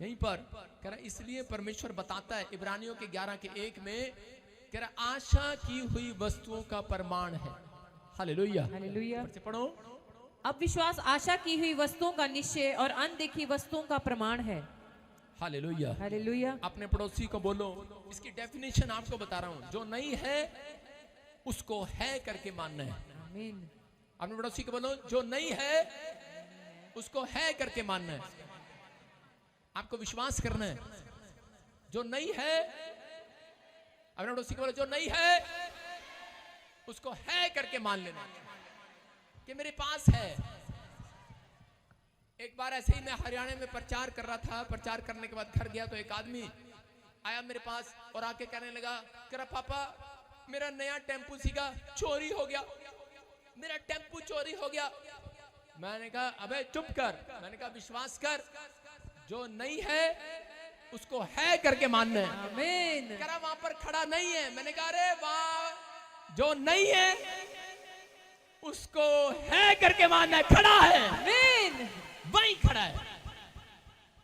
यहीं पर कह रहा इसलिए परमेश्वर बताता है इब्रानियों के 11 के 1 में, कह रहा आशा की हुई वस्तुओं का प्रमाण है। हालेलुया। हालेलुया। पढ़ो। अब विश्वास आशा की हुई वस्तुओं का निश्चय और अनदेखी वस्तुओं का प्रमाण है। हालेलुया। हालेलुया। अपने पड़ोसी को बोलो, इसकी डेफिनेशन आपको बता रहा हूं, जो नहीं है उसको है करके मानना है। आमीन। अपने पड़ोसी को बोलो जो नहीं है उसको है करके मानना है। आपको विश्वास करना है। जो नहीं है, अपने पड़ोसी को बोलो जो नहीं है उसको है करके मान लेना कि मेरे पास है। एक बार ऐसे ही मैं हरियाणा में प्रचार कर रहा था। प्रचार करने के बाद घर गया तो एक आदमी आया मेरे पास और आके कहने लगा, कह रहा पापा मेरा नया टेम्पू सीगा चोरी हो गया, मेरा टेम्पू चोरी हो गया। मैंने कहा अबे चुप कर। मैंने कहा विश्वास कर, जो नहीं है उसको है करके मानना है। आमीन। कह रहा वहां पर खड़ा नहीं है। मैंने कहा अरे वाह, जो नहीं है उसको है करके मानना है, खड़ा है। आमीन। वहीं खड़ा है।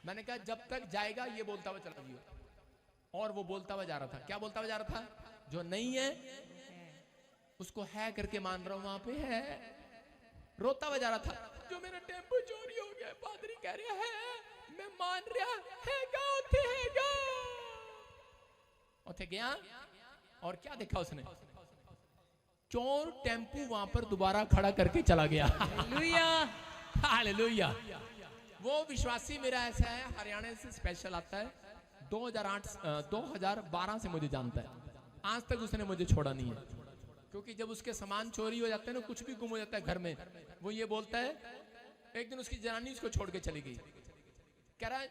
मैंने कहा जब तक जाएगा ये बोलता हुआ चला जाइए। और वो बोलता हुआ जा रहा था। क्या बोलता हुआ जा रहा था? जो नहीं है उसको है करके मान रहा हूं, वहां पे है। रोता हुआ जा रहा था, जो मेरा टेम्पो चोरी हो गया, पादरी कह रहा है मैं मान रहा है उठे गया और क्या देखा उसने? चोर टेम्पू वहां पर दोबारा खड़ा करके चला गया। हालेलुया। हालेलुया। वो विश्वासी मेरा ऐसा है, हरियाणा से स्पेशल आता है, 2012 से मुझे जानता है। आज तक उसने मुझे छोड़ा नहीं है, क्योंकि जब उसके सामान चोरी हो जाते हैं ना, कुछ भी गुम हो जाता है घर में, वो ये बोलता है, एक दिन उसकी जनानी उसको छोड़ के चली गई। कह रहा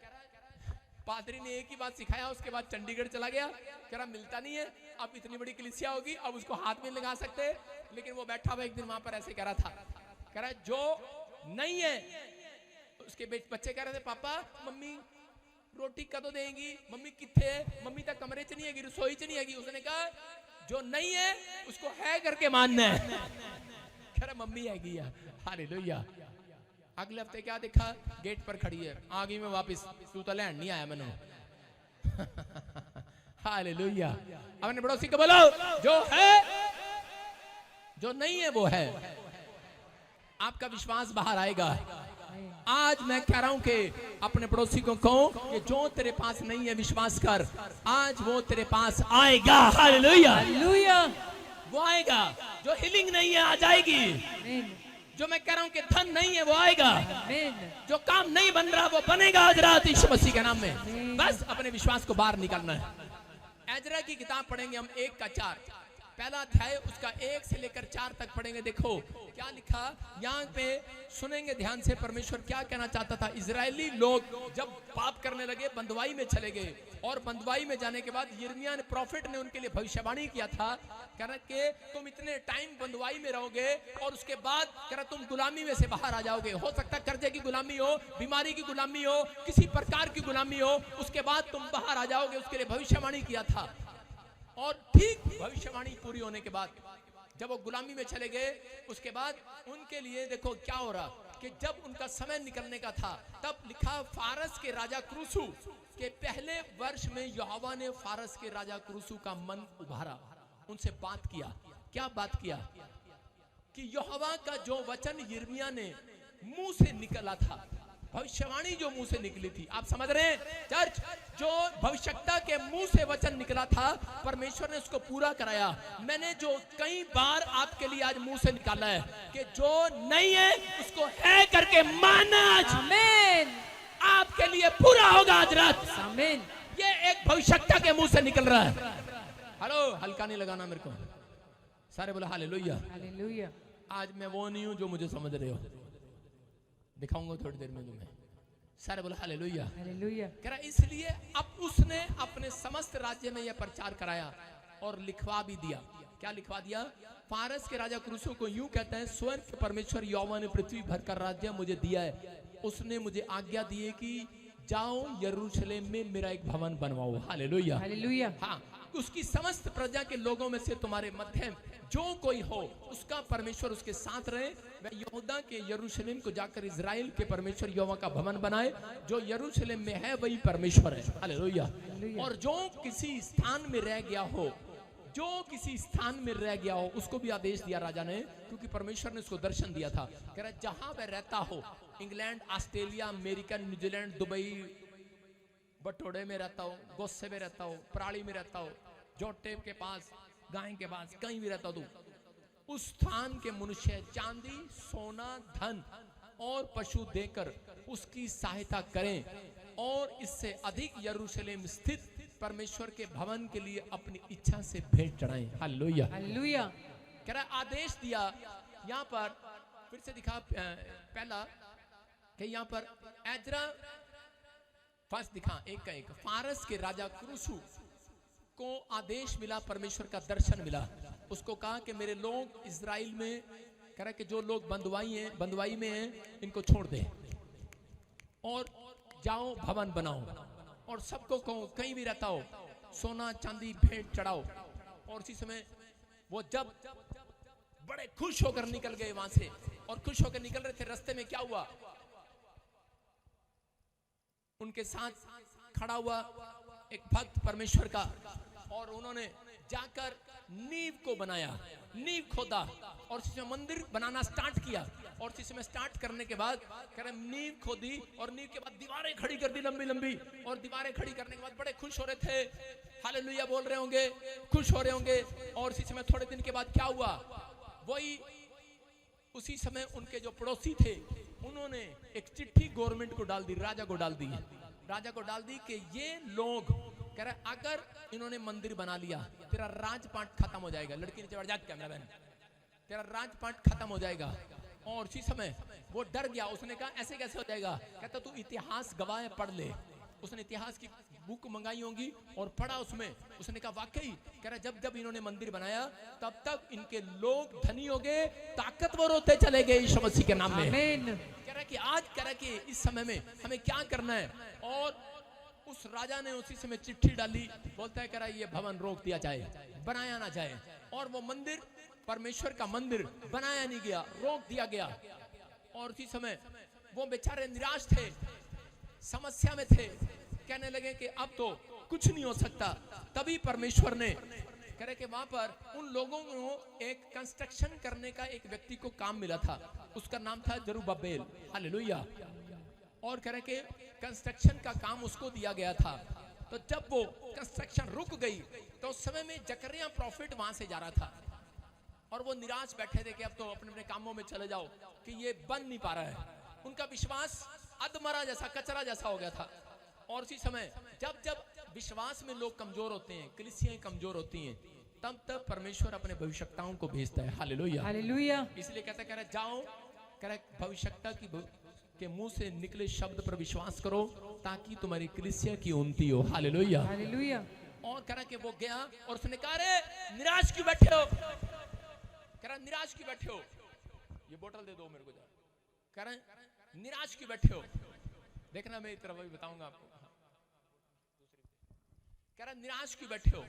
पादरी ने एक ही बात सिखाया, उसके बाद चंडीगढ़ चला गया। कह रहा मिलता नहीं है, अब इतनी बड़ी कलीसिया होगी, अब उसको हाथ में लगा सकते, लेकिन वो बैठा हुआ एक दिन वहां पर ऐसे कह रहा था। कह रहा जो नहीं है, उसके बच्चे कह रहे थे पापा मम्मी रोटी कदों देगी, मम्मी किथे है, मम्मी तक कमरे च नहीं हैगी, रसोई च नहीं हैगी। उसने कहा जो नहीं है उसको है करके मानना है। कह रहा मम्मी हैगी है। हालेलुया। अगले हफ्ते क्या देखा, गेट पर खड़ी है, आ गई मैं वापस, तू तो लैंड नहीं आया मैंने। हालेलुया। अपने पड़ोसी को बोलो जो है, जो नहीं है वो है। आपका विश्वास बाहर आएगा। आज मैं कह रहा हूं कि अपने पड़ोसी को कहो कि जो तेरे पास नहीं है विश्वास कर, आज वो तेरे पास आएगा। हालेलुया, हालेलुया, वो आएगा। जो हीलिंग नहीं है आ जाएगी। आमीन, जो मैं कह रहा हूं कि धन नहीं है वो आएगा। आमीन, जो काम नहीं बन रहा वो बनेगा आज रात यीशु मसीह के नाम में। बस अपने विश्वास को बाहर निकालना है। एजरा की किताब पढ़ेंगे हम 1:4, पहला अध्याय उसका 1 से लेकर 4 तक पढ़ेंगे। देखो क्या लिखा यहाँ पे, सुनेंगे ध्यान से परमेश्वर क्या कहना चाहता था। इजरायली लोग जब पाप करने लगे बंदवाई में चले गए, और बंदवाई में जाने के बाद यिर्मयाह ने, प्रॉफिट ने उनके लिए भविष्यवाणी किया था, कह रहा कि तुम इतने टाइम बंदवाई में रहोगे और उसके बाद कह रहा तुम गुलामी में से बाहर आ जाओगे। हो सकता है कर्जे की गुलामी हो, बीमारी की गुलामी हो, किसी प्रकार की गुलामी हो, उसके बाद तुम बाहर आ जाओगे। उसके लिए भविष्यवाणी किया था। और ठीक भविष्यवाणी पूरी होने के बाद जब वो गुलामी में चले गए, उसके बाद उनके लिए देखो क्या हो रहा कि जब उनका समय निकलने का था, तब लिखा फारस के राजा क्रूसु के पहले वर्ष में यहोवा ने फारस के राजा क्रूसु का मन उभारा, उनसे बात किया। क्या बात किया कि यहोवा का जो वचन यिर्मयाह ने मुंह से निकला था, भविष्यवाणी जो मुंह से निकली थी, आप समझ रहे हैं चर्च, जो भविष्यवक्ता के मुंह से वचन निकला था परमेश्वर ने उसको पूरा कराया। मैंने जो कई बार आपके लिए आज मुंह से निकाला है कि जो नहीं है उसको है करके मानना, आमीन, आपके लिए पूरा होगा आज रात। आमीन। ये एक भविष्यवक्ता के मुंह से निकल रहा है। हेलो, हल्का नहीं लगाना मेरे को, सारे बोला हालेलुया। हालेलुया। आज मैं वो नहीं हूं जो मुझे समझ रहे हो, दिखाऊंगा थोड़ी देर में तुम्हें। सारे बोला हालेलुया, हालेलुया। कह रहा इसलिए अब उसने अपने समस्त राज्य में यह प्रचार कराया और लिखवा भी दिया। क्या लिखवा दिया? फारस के राजा क्रूसो को यूं कहते हैं, स्वर्ग के परमेश्वर यहोवा ने पृथ्वी भर का राज्य मुझे दिया है। उसने मुझे आज्ञा दी है कि जाओ यरूशलेम में मेरा एक भवन बनवाओ। Hallelujah, hallelujah. हाँ, उसकी समस्त प्रजा के लोगों में से तुम्हारे मध्य जो कोई हो उसका परमेश्वर उसके साथ रहे। वह यहूदा के यरूशलेम को जाकर इजराइल के परमेश्वर यहोवा का भवन बनाए। जो यरूशलेम में है वही परमेश्वर है। हालेलुया। और जो किसी स्थान में रह गया हो, जो किसी स्थान में रह गया हो, उसको भी आदेश दिया राजा ने, क्योंकि परमेश्वर ने उसको दर्शन दिया था। कह रहा जहां वह रहता हो, England, Australia, America, New Zealand, Dubai, बटोड़े में रहता हो, गोस्से में रहता हो, पराली में रहता हो, जोटे के पास, गाय के पास, कहीं भी रहता हो, तू उस स्थान के मनुष्य चांदी, सोना, धन और पशु देकर उसकी सहायता करें और इससे अधिक यरूशलेम स्थित परमेश्वर के भवन के लिए अपनी इच्छा से भेंट चढ़ाएं। Hallelujah, hallelujah. कह रहा आदेश दिया। यहाँ पर फिर से दिखा पहला कि यहाँ पर एजरा फर्स्ट दिखा 1:1, फारस के राजा क्रूसु को आदेश मिला, परमेश्वर का दर्शन मिला। उसको कहा कि मेरे लोग इजराइल में, कह रहा कि जो लोग बंदवाई में हैं इनको छोड़ दे और जाओ भवन बनाओ और सबको कहो कहीं भी रहता हो सोना चांदी भेंट चढ़ाओ। और उसी समय वो जब बड़े खुश होकर निकल गए वहां से, और खुश होकर निकल रहे थे, रास्ते में क्या हुआ, उनके साथ खड़ा हुआ एक भक्त परमेश्वर का, और उन्होंने जाकर नींव को बनाया, नींव खोदा और उसमें मंदिर बनाना स्टार्ट किया। और इसमें स्टार्ट करने के बाद कह रहे नींव खोदी और नींव के बाद दीवारें खड़ी कर दी लंबी लंबी, और दीवारें खड़ी करने के बाद बड़े खुश हो रहे थे, हालेलुया बोल रहे होंगे, खुश हो रहे होंगे। और इसी समय थोड़े दिन के बाद क्या हुआ, वही उसी समय उनके जो पड़ोसी थे उन्होंने एक चिट्ठी गवर्नमेंट को डाल दी, राजा को डाल दी, राजा को डाल दी कि ये लोग कह रहे अगर इन्होंने मंदिर बना लिया तेरा राजपाट खत्म हो जाएगा। लड़की नीचे बैठ जा, कैमरा मैन, तेरा राजपाट खत्म हो जाएगा। और उसी समय वो डर गया, उसने कहा ऐसे कैसे हो जाएगा, कहता तू इतिहास गवाह पढ़ ले। उसने इतिहास की बुक मंगाई होंगी और पढ़ा, उसमें उसने कहा वाकई, कह रहा जब जब इन्होंने मंदिर बनाया तब तक इनके लोग धनी हो गए, ताकतवर होते चले गए यीशु मसीह के नाम में। कह रहा कि आज कह रहा कि इस समय में हमें क्या करना है, और उस राजा ने उसी समय चिट्ठी डाली, बोलता है करा ये भवन रोक दिया जाए, बनाया ना जाए। और वो मंदिर, परमेश्वर का मंदिर बनाया नहीं गया, रोक दिया गया। और उसी समय वो बेचारे निराश थे, समस्या में थे, कहने लगे कि अब तो कुछ नहीं हो सकता। तभी परमेश्वर ने करे कि वहां पर उन लोगों को एक कंस्ट्रक्शन करने का एक व्यक्ति को काम मिला था, उसका नाम था जरुब्बाबेल। हालेलुया। और करे कि कंस्ट्रक्शन का काम उसको दिया गया था। तो जब वो कंस्ट्रक्शन रुक गई तो उस समय में जकरिया प्रॉफिट वहां से जा रहा था और वो निराश बैठे थे कि अब तो अपने अपने कामों में चले जाओ, कि ये बन नहीं पा रहा है। उनका विश्वास अधमरा जैसा, कचरा जैसा हो गया था। और उसी समय जब जब विश्वास में लोग कमजोर होते हैं, कलीसियाएं कमजोर होती हैं, तब तब परमेश्वर अपने भविष्यवक्ताओं को भेजता है। हालेलुया। हालेलुया। इसलिए कहता कह रहा जाओ, कह रहा भविष्यवक्ता के मुंह से निकले शब्द पर विश्वास करो ताकि तुम्हारी कलीसिया की उन्नति हो। हालेलुया। हालेलुया। और कह रहा कि वो गया और उसने कहा रे निराश क्यों बैठे हो, कह रहा निराश क्यों बैठे हो, ये बोतल दे दो मेरे को जा। कह रहा निराश क्यों बैठे हो, देखना मैं तरफ अभी बताऊंगा आपको। कह रहा निराश क्यों बैठे हो।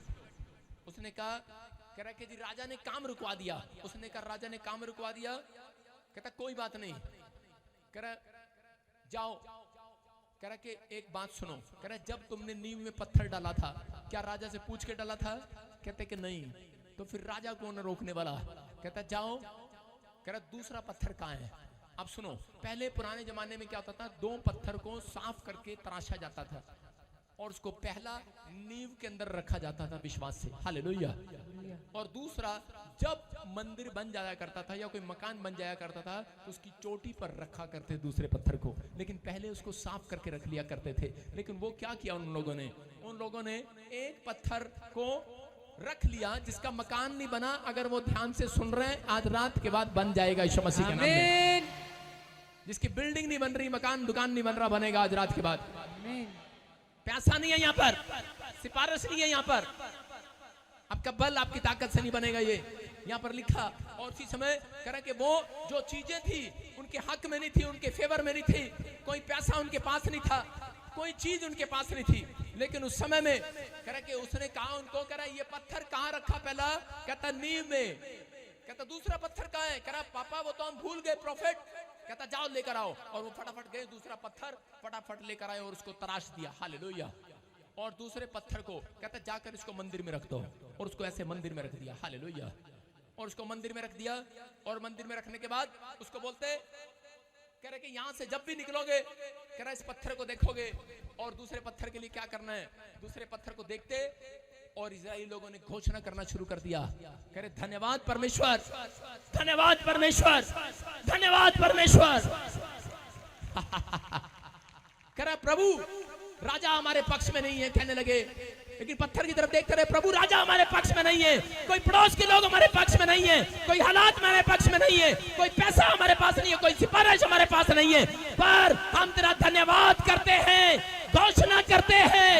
उसने कहा, कह रहा कि जी राजा ने काम रुकवा दिया। उसने कहा राजा ने काम रुकवा दिया। कहता कोई बात नहीं। कह रहा जाओ। कह रहा कि एक बात सुनो। कह रहा जब तुमने नींव में पत्थर डाला था क्या राजा से पूछ के डाला था। कहते कि नहीं। तो फिर राजा कौन रोकने वाला। कहता जाओ। कह रहा दूसरा पत्थर कहाँ है। अब सुनो, पहले पुराने जमाने में क्या होता था, दो पत्थर को साफ करके तराशा जाता था और उसको पहला नींव के अंदर रखा जाता था विश्वास से। हालेलुया। और दूसरा जब मंदिर बन जाया करता था या कोई मकान बन जाया करता था तो उसकी चोटी पर रखा करते दूसरे पत्थर को, लेकिन पहले उसको साफ करके रख लिया करते थे। लेकिन वो क्या किया उन लोगों ने एक पत्थर को रख लिया जिसका मकान नहीं बना। अगर वो ध्यान से सुन रहे हैं, आज रात के बाद बन जाएगा यीशु मसीह के नाम में। जिसकी बिल्डिंग नहीं बन रही, मकान दुकान नहीं बन रहा, बनेगा आज रात के बाद। पैसा नहीं है यहाँ पर, सिफारिश नहीं है यहाँ पर, आपका बल आपकी ताकत से नहीं बनेगा ये यहाँ पर लिखा। और उसी समय कह कि वो जो चीजें थी उनके हक में नहीं थी, उनके फेवर में नहीं थी, कोई पैसा उनके पास नहीं था, कोई चीज उनके पास नहीं थी। लेकिन उस समय में कह कि उसने कहा उनको, कह ये पत्थर कहाँ रखा पहला। कहता नींव में। कहता दूसरा पत्थर कहाँ है। कह पापा वो तो हम भूल गए प्रॉफिट। कहता जाओ लेकर आओ। और वो फटाफट गए, दूसरा पत्थर फटाफट लेकर आए और उसको तराश दिया। हालेलुया। और दूसरे पत्थर को कहता जाकर इसको मंदिर में रख दो, और उसको ऐसे मंदिर में रख दिया। हालेलुया। और उसको मंदिर में रख दिया। और मंदिर में रखने के बाद उसको बोलते, कह रहे कि यहां से जब भी निकलोगे, कह रहा इस पत्थर को देखोगे और दूसरे पत्थर के लिए क्या करना है। दूसरे पत्थर को देखते और इजराइली लोगों ने घोषणा करना शुरू कर दिया। कह रहे धन्यवाद परमेश्वर, धन्यवाद परमेश्वर, धन्यवाद परमेश्वर। कह रहा प्रभु राजा हमारे पक्ष में नहीं है, कहने लगे। लेकिन पत्थर की तरफ देखते रहे, प्रभु राजा हमारे पक्ष में नहीं है, कोई पड़ोस के लोग हमारे पक्ष में नहीं है, कोई हालात हमारे पक्ष में नहीं है, कोई पैसा हमारे पास नहीं है, कोई सिफारिश हमारे पास नहीं है, पर हम तेरा धन्यवाद करते हैं, घोषणा करते हैं,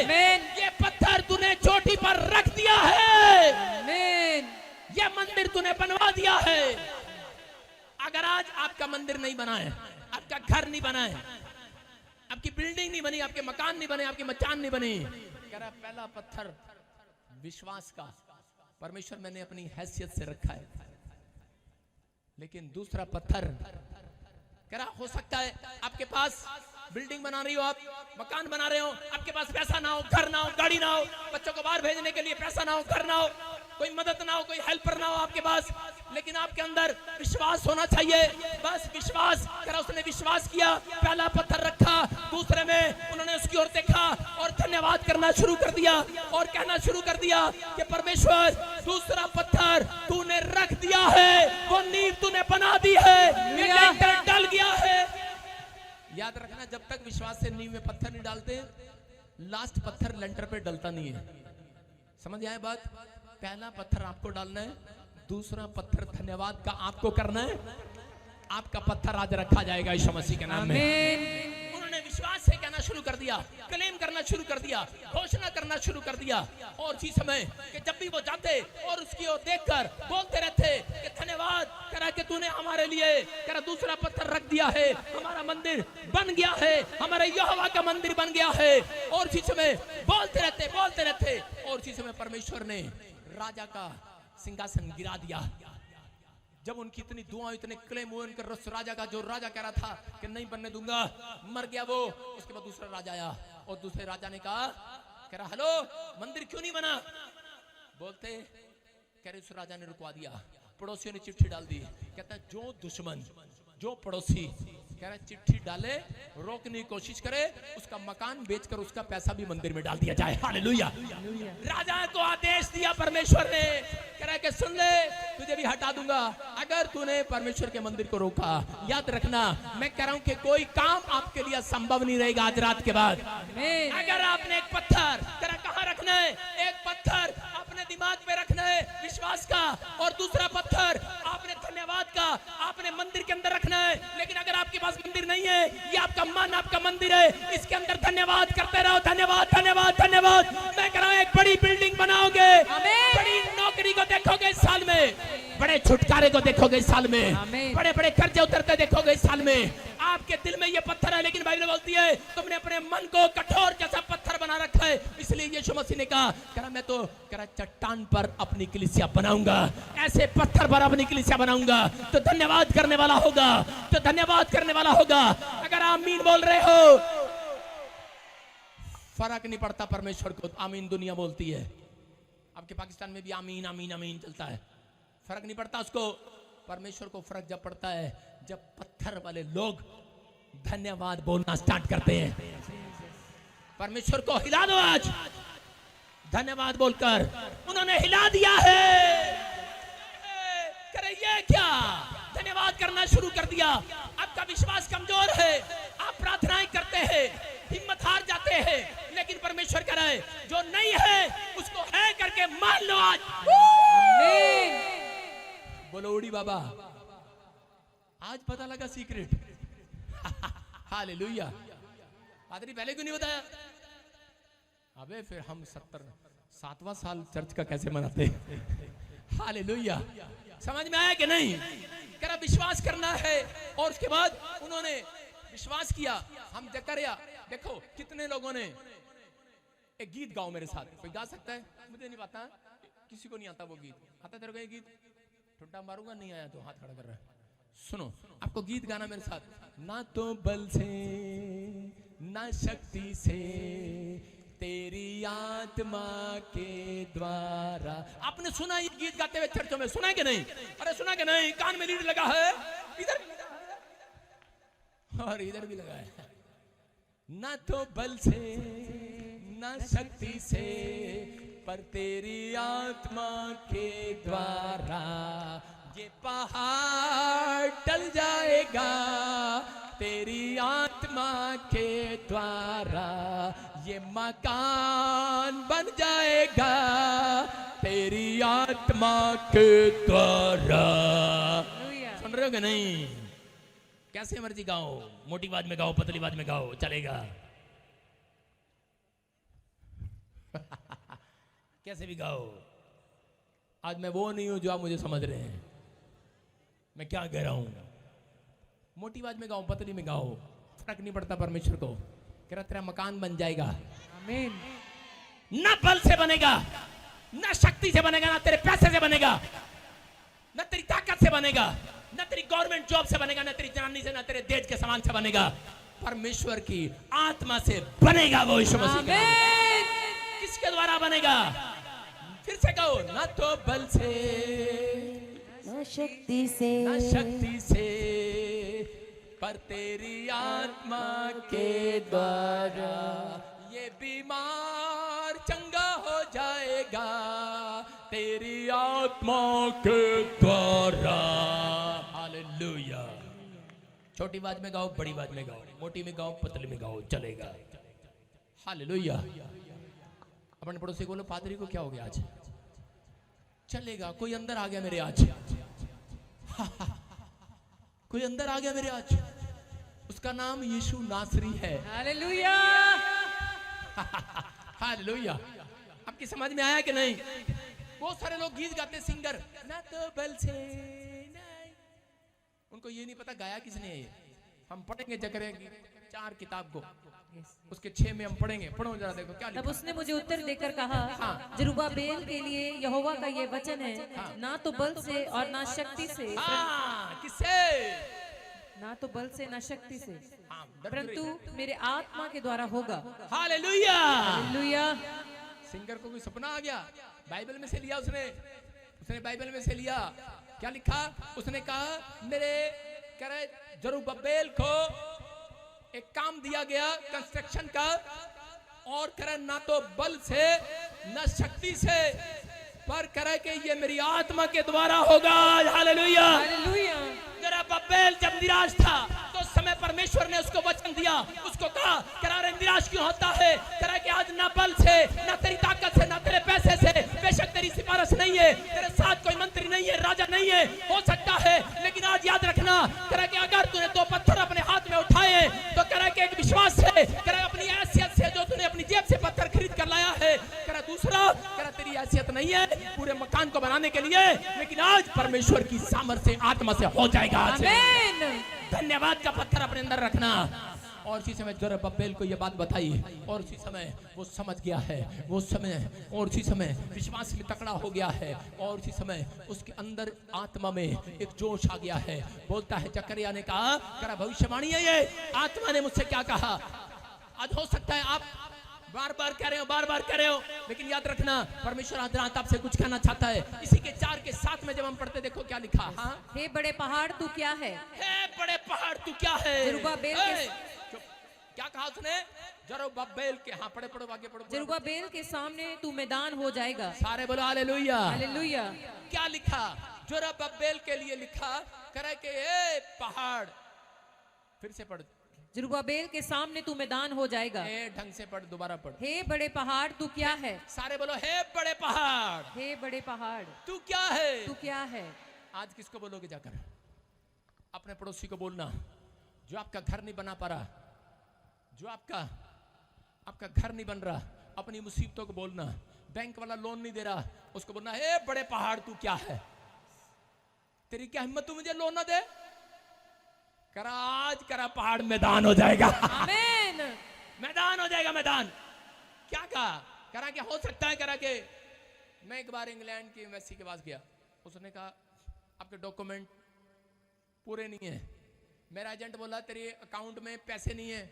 ये पत्थर तूने चोटी पर रख दिया है, ये मंदिर तूने बनवा दिया है। अगर आज आपका मंदिर नहीं बना है, आपका घर नहीं बना है, आपकी बिल्डिंग नहीं बनी, आपके मकान नहीं बने, आपकी मचान नहीं बनी, कह रहा पहला पत्थर विश्वास का परमेश्वर मैंने अपनी हैसियत से रखा है। लेकिन दूसरा पत्थर कह रहा हो सकता है आपके पास बिल्डिंग बना रही हो, आप मकान बना रहे हो, आपके पास पैसा ना हो, घर ना हो, गाड़ी ना हो, बच्चों को बाहर भेजने के लिए पैसा ना हो, घर ना हो, कोई मदद ना हो, कोई हेल्पर ना हो आपके पास, लेकिन आपके अंदर विश्वास होना चाहिए। बस विश्वास करा, उसने विश्वास किया, पहला पत्थर रखा, दूसरे में उन्होंने उसकी ओर देखा और धन्यवाद करना शुरू कर दिया और कहना शुरू कर दिया कि परमेश्वर दूसरा पत्थर तूने रख दिया है, वो नींव तूने बना दी है, ये लेंटर डल गया है। याद रखना, जब तक विश्वास से नींव में पत्थर नहीं डालते, लास्ट पत्थर लेंटर पे डलता नहीं है। समझ आए बात। पहला पत्थर आपको डालना है, दूसरा पत्थर धन्यवाद का आपको करना है। आपका पत्थर आज रखा जाएगा यीशु मसीह के नाम में। उन्होंने विश्वास से कहना शुरू कर दिया, क्लेम करना शुरू कर दिया, घोषणा करना शुरू कर दिया। और इसी समय कि जब भी वो जाते और उसकी ओर देखकर बोलते रहते कि धन्यवाद करा कि तूने हमारे लिए करा दूसरा पत्थर रख दिया है, हमारा मंदिर बन गया है, हमारे यहोवा का मंदिर बन गया है। और इसी समय बोलते रहते और इसी समय परमेश्वर ने राजा का सिंहासन गिरा दिया। जब उनकी इतनी दुआ, इतने क्लेम हुए, उनके रस राजा का, जो राजा कह रहा था कि नहीं बनने दूंगा, मर गया वो। उसके बाद दूसरा राजा आया और दूसरे राजा ने कहा, कह रहा हेलो, मंदिर क्यों नहीं बना? बोलते कह रहे उस राजा ने रुकवा दिया। पड़ोसियों ने चिट्ठी डाल दी, कहता है जो दुश्मन, जो पड़ोसी कह रहा चिट्ठी डाले, रोकने की कोशिश करे, उसका मकान बेचकर उसका पैसा भी मंदिर में डाल दिया जाए। हालेलुया। राजा को आदेश दिया परमेश्वर ने, कह रहा है कि सुन ले, तुझे भी हटा दूंगा अगर तूने परमेश्वर के मंदिर को रोका। याद रखना, मैं कह रहा हूं कि कोई काम आपके लिए संभव नहीं रहेगा आज रात के बाद। अगर आपने एक पत्थर कहाँ रखना है, एक पत्थर अपने दिमाग में रखना है विश्वास का, और दूसरा पत्थर आपने धन्यवाद का आपने मंदिर के अंदर रखना है। लेकिन अगर आपके पास मंदिर नहीं है, ये आपका मन आपका मंदिर है, इसके अंदर धन्यवाद करते रहो। धन्यवाद धन्यवाद धन्यवाद। मैं कह रहा हूं एक बड़ी बिल्डिंग बनाओगे, बड़ी नौकरी को देखोगे इस साल में, बड़े छुटकारे को देखोगे इस साल में, बड़े बड़े कर्जे उतरते देखोगे इस साल में। आपके दिल में ये पत्थर है, लेकिन बाइबल बोलती है तुमने अपने मन को कठोर जैसा पत्थर बना रखा है। इसलिए यीशु मसीह ने कहा मैं तो चट्टान पर अपनी कलीसिया बनाऊंगा, ऐसे पत्थर पर अपनी कलीसिया बनाऊंगा तो धन्यवाद करने वाला होगा, तो धन्यवाद करने वाला होगा। अगर आमीन बोल रहे हो, फर्क नहीं पड़ता परमेश्वर को, आमीन दुनिया बोलती है। आपके पाकिस्तान में भी आमीन आमीन आमीन चलता है, फर्क नहीं पड़ता उसको। परमेश्वर को फर्क जब पड़ता है जब पत्थर वाले लोग धन्यवाद बोलना स्टार्ट करते हैं। परमेश्वर को हिला दो आज धन्यवाद बोलकर। उन्होंने हिला दिया है, ये क्या धन्यवाद करना शुरू कर दिया। आपका विश्वास कमजोर है, आप प्रार्थनाएं करते हैं, हिम्मत हार जाते हैं, लेकिन परमेश्वर कह रहा है जो नहीं है उसको है करके मान लो आज। बोलो उड़ी बाबा, आज पता लगा सीक्रेट। हालेलुया। पादरी पहले क्यों नहीं बताया? अबे फिर हम 77वां साल चर्च का कैसे मनाते हैं? हालेलुया। समझ में आया कि नहीं? करा विश्वास करना है। और उसके बाद उन्होंने विश्वास किया। हम जकरिया देखो कितने लोगों ने एक गीत गाओ मेरे साथ। कोई गा सकता है? मुझे नहीं पता, किसी को नहीं आता वो गीत। आता तेरे को ये गीत? ठुड्डा मारूंगा, नहीं आया तो हाथ खड़ा कर रहा है। सुनो, आपको गीत गाना मेरे साथ। ना तो बल से ना शक्ति से तेरी आत्मा के द्वारा। आपने सुना ये गीत गाते हुए चर्चों में? सुना कि नहीं? अरे सुना कि नहीं? कान में लीड लगा है, इधर भी लगा है और इधर भी लगा है। ना तो बल से ना शक्ति से पर तेरी आत्मा के द्वारा ये पहाड़ टल जाएगा। तेरी आत्मा के द्वारा ये मकान बन जाएगा। तेरी आत्मा के द्वारा। सुन रहे हो कि नहीं? कैसे मर्जी गाओ, मोटी आवाज में गाओ, पतली आवाज में गाओ, चलेगा। कैसे भी गाओ। आज मैं वो नहीं हूं जो आप मुझे समझ रहे हैं। मैं क्या कह रहा हूं? मोटी आवाज में गाओ, पतली में गाओ, फर्क नहीं पड़ता परमेश्वर को। कह रहा तेरा मकान बन जाएगा। आमीन। ना बल से बनेगा, ना शक्ति से बनेगा, ना तेरे पैसे से बनेगा, ना तेरी ताकत से बनेगा, ना तेरी गवर्नमेंट जॉब से बनेगा, ना तेरी जनानी से, ना तेरे देश के सामान से बनेगा। परमेश्वर की आत्मा से बनेगा वो यीशु मसीह के। किसके द्वारा बनेगा? फिर से कहो। ना तो बल से ना शक्ति से, ना शक्ति से पर तेरी आत्मा के द्वारा ये बीमार चंगा हो जाएगा। तेरी आत्मा के द्वारा। हालेलुया। छोटी आवाज में गाओ, बड़ी आवाज में गाओ, मोटी में गाओ, पतली में गाओ, चलेगा। हालेलुया। अपने पड़ोसी को बोलो पादरी को क्या हो गया आज? चलेगा। कोई अंदर आ गया मेरे आज। कोई अंदर आ गया मेरे आज। उसका नाम यीशु नासरी है। हालेलुया। हालेलुया। आपकी समझ में आया कि नहीं? बहुत सारे लोग गीत गाते, सिंगर, ना तो बल से नहीं, उनको ये नहीं पता गाया किसने है ये। हम पढ़ेंगे जकरिया की 4 किताब को, उसके 6 में हम पढ़ेंगे। पढ़ो जरा, देखो क्या तब लिखा। उसने मुझे उत्तर देकर कहा, हाँ। जरुब्बाबेल के लिए यहोवा का ये वचन है, ना तो बल से और ना शक्ति से, हाँ, किससे? ना तो बल से ना शक्ति से, हाँ, परंतु मेरे आत्मा के द्वारा होगा। हालेलुया। हालेलुया। सिंगर को कोई सपना आ गया, बाइबल में से लिया उसने बाइबल में से लिया। क्या लिखा? उसने कहा मेरे कह रहे जरुब्बाबेल को एक काम दिया गया कंस्ट्रक्शन का, और करे ना तो बल से न शक्ति से, पर करे कि ये मेरी आत्मा के द्वारा होगा। हालेलुया। हालेलुया। जरुब्बाबेल जब निराश था तो उस समय परमेश्वर ने उसको वचन दिया, उसको कहा करारे निराश क्यों होता है? करा कि आज ना बल से, ना तेरी ताकत से, ना तेरे पैसे से, बेशक तेरी सिफारिश नहीं है, तेरे साथ कोई मंत्री नहीं है, राजा नहीं है, हो सकता है, लेकिन आज याद रखना करा कि अगर तूने 2 पत्थर अपने हाथ में उठाए तो करा कि एक विश्वास से, करा अपनी हैसियत से जो तूने अपनी जेब से पत्थर खरीद कर लाया है, करा दूसरा, करा तेरी हैसियत नहीं है पूरे मकान को बनाने के लिए, लेकिन आज परमेश्वर की सामर्थ्य से, आत्मा से हो जाएगा। आमीन। धन्यवाद का पत्थर अपने अंदर रखना। और उसी समय जरुब्बाबेल को यह बात बताई, और उसी समय वो समझ गया है, वो समय, और उसी समय विश्वास में तकड़ा हो गया है, और उसी समय उसके अंदर आत्मा में एक जोश आ गया है। बोलता है जकरिया ने कहा, करा भविष्यवाणी है ये, आत्मा ने मुझसे क्या कहा। आज हो सकता है आप बार बार कह रहे हो, लेकिन याद रखना परमेश्वर आज रात आपसे कुछ कहना चाहता है। इसी के 4 के 7 में जब हम पढ़ते, देखो क्या लिखा। हाँ, हे बड़े पहाड़ तू क्या है? हे बड़े पहाड़ तू क्या है? जरुब्बाबेल क्या कहा उसने? जरुब्बाबेल के, हाँ पढ़ो आगे पढ़ो। जरुब्बाबेल के सामने तू मैदान हो जाएगा। सारे बोलो हालेलुया। हालेलुया। क्या लिखा? जरुब्बाबेल के लिए लिखा करे कि ए पहाड़, फिर से पढ़, जरुब्बाबेल के सामने तू मैदान हो जाएगा। ए ढंग से पढ़, दोबारा पढ़। हे बड़े पहाड़ तू क्या है? सारे बोलो हे बड़े पहाड़, हे बड़े पहाड़ तू क्या है? तू क्या है? आज किसको बोलोगे जाकर? अपने पड़ोसी को बोलना, जो आपका घर नहीं बना पा रहा, जो आपका घर नहीं बन रहा, अपनी मुसीबतों को बोलना। बैंक वाला लोन नहीं दे रहा, उसको बोलना हे बड़े पहाड़ तू क्या है? तेरी क्या हिम्मत, तू मुझे लोन ना दे? करा आज करा पहाड़ मैदान हो जाएगा। आमीन। मैदान हो जाएगा, मैदान। क्या कहा? करा कि हो सकता है, करा के मैं एक बार इंग्लैंड की एम्बेसी के पास गया, उसने कहा आपके डॉक्यूमेंट पूरे नहीं है। मेरा एजेंट बोला तेरे अकाउंट में पैसे नहीं है,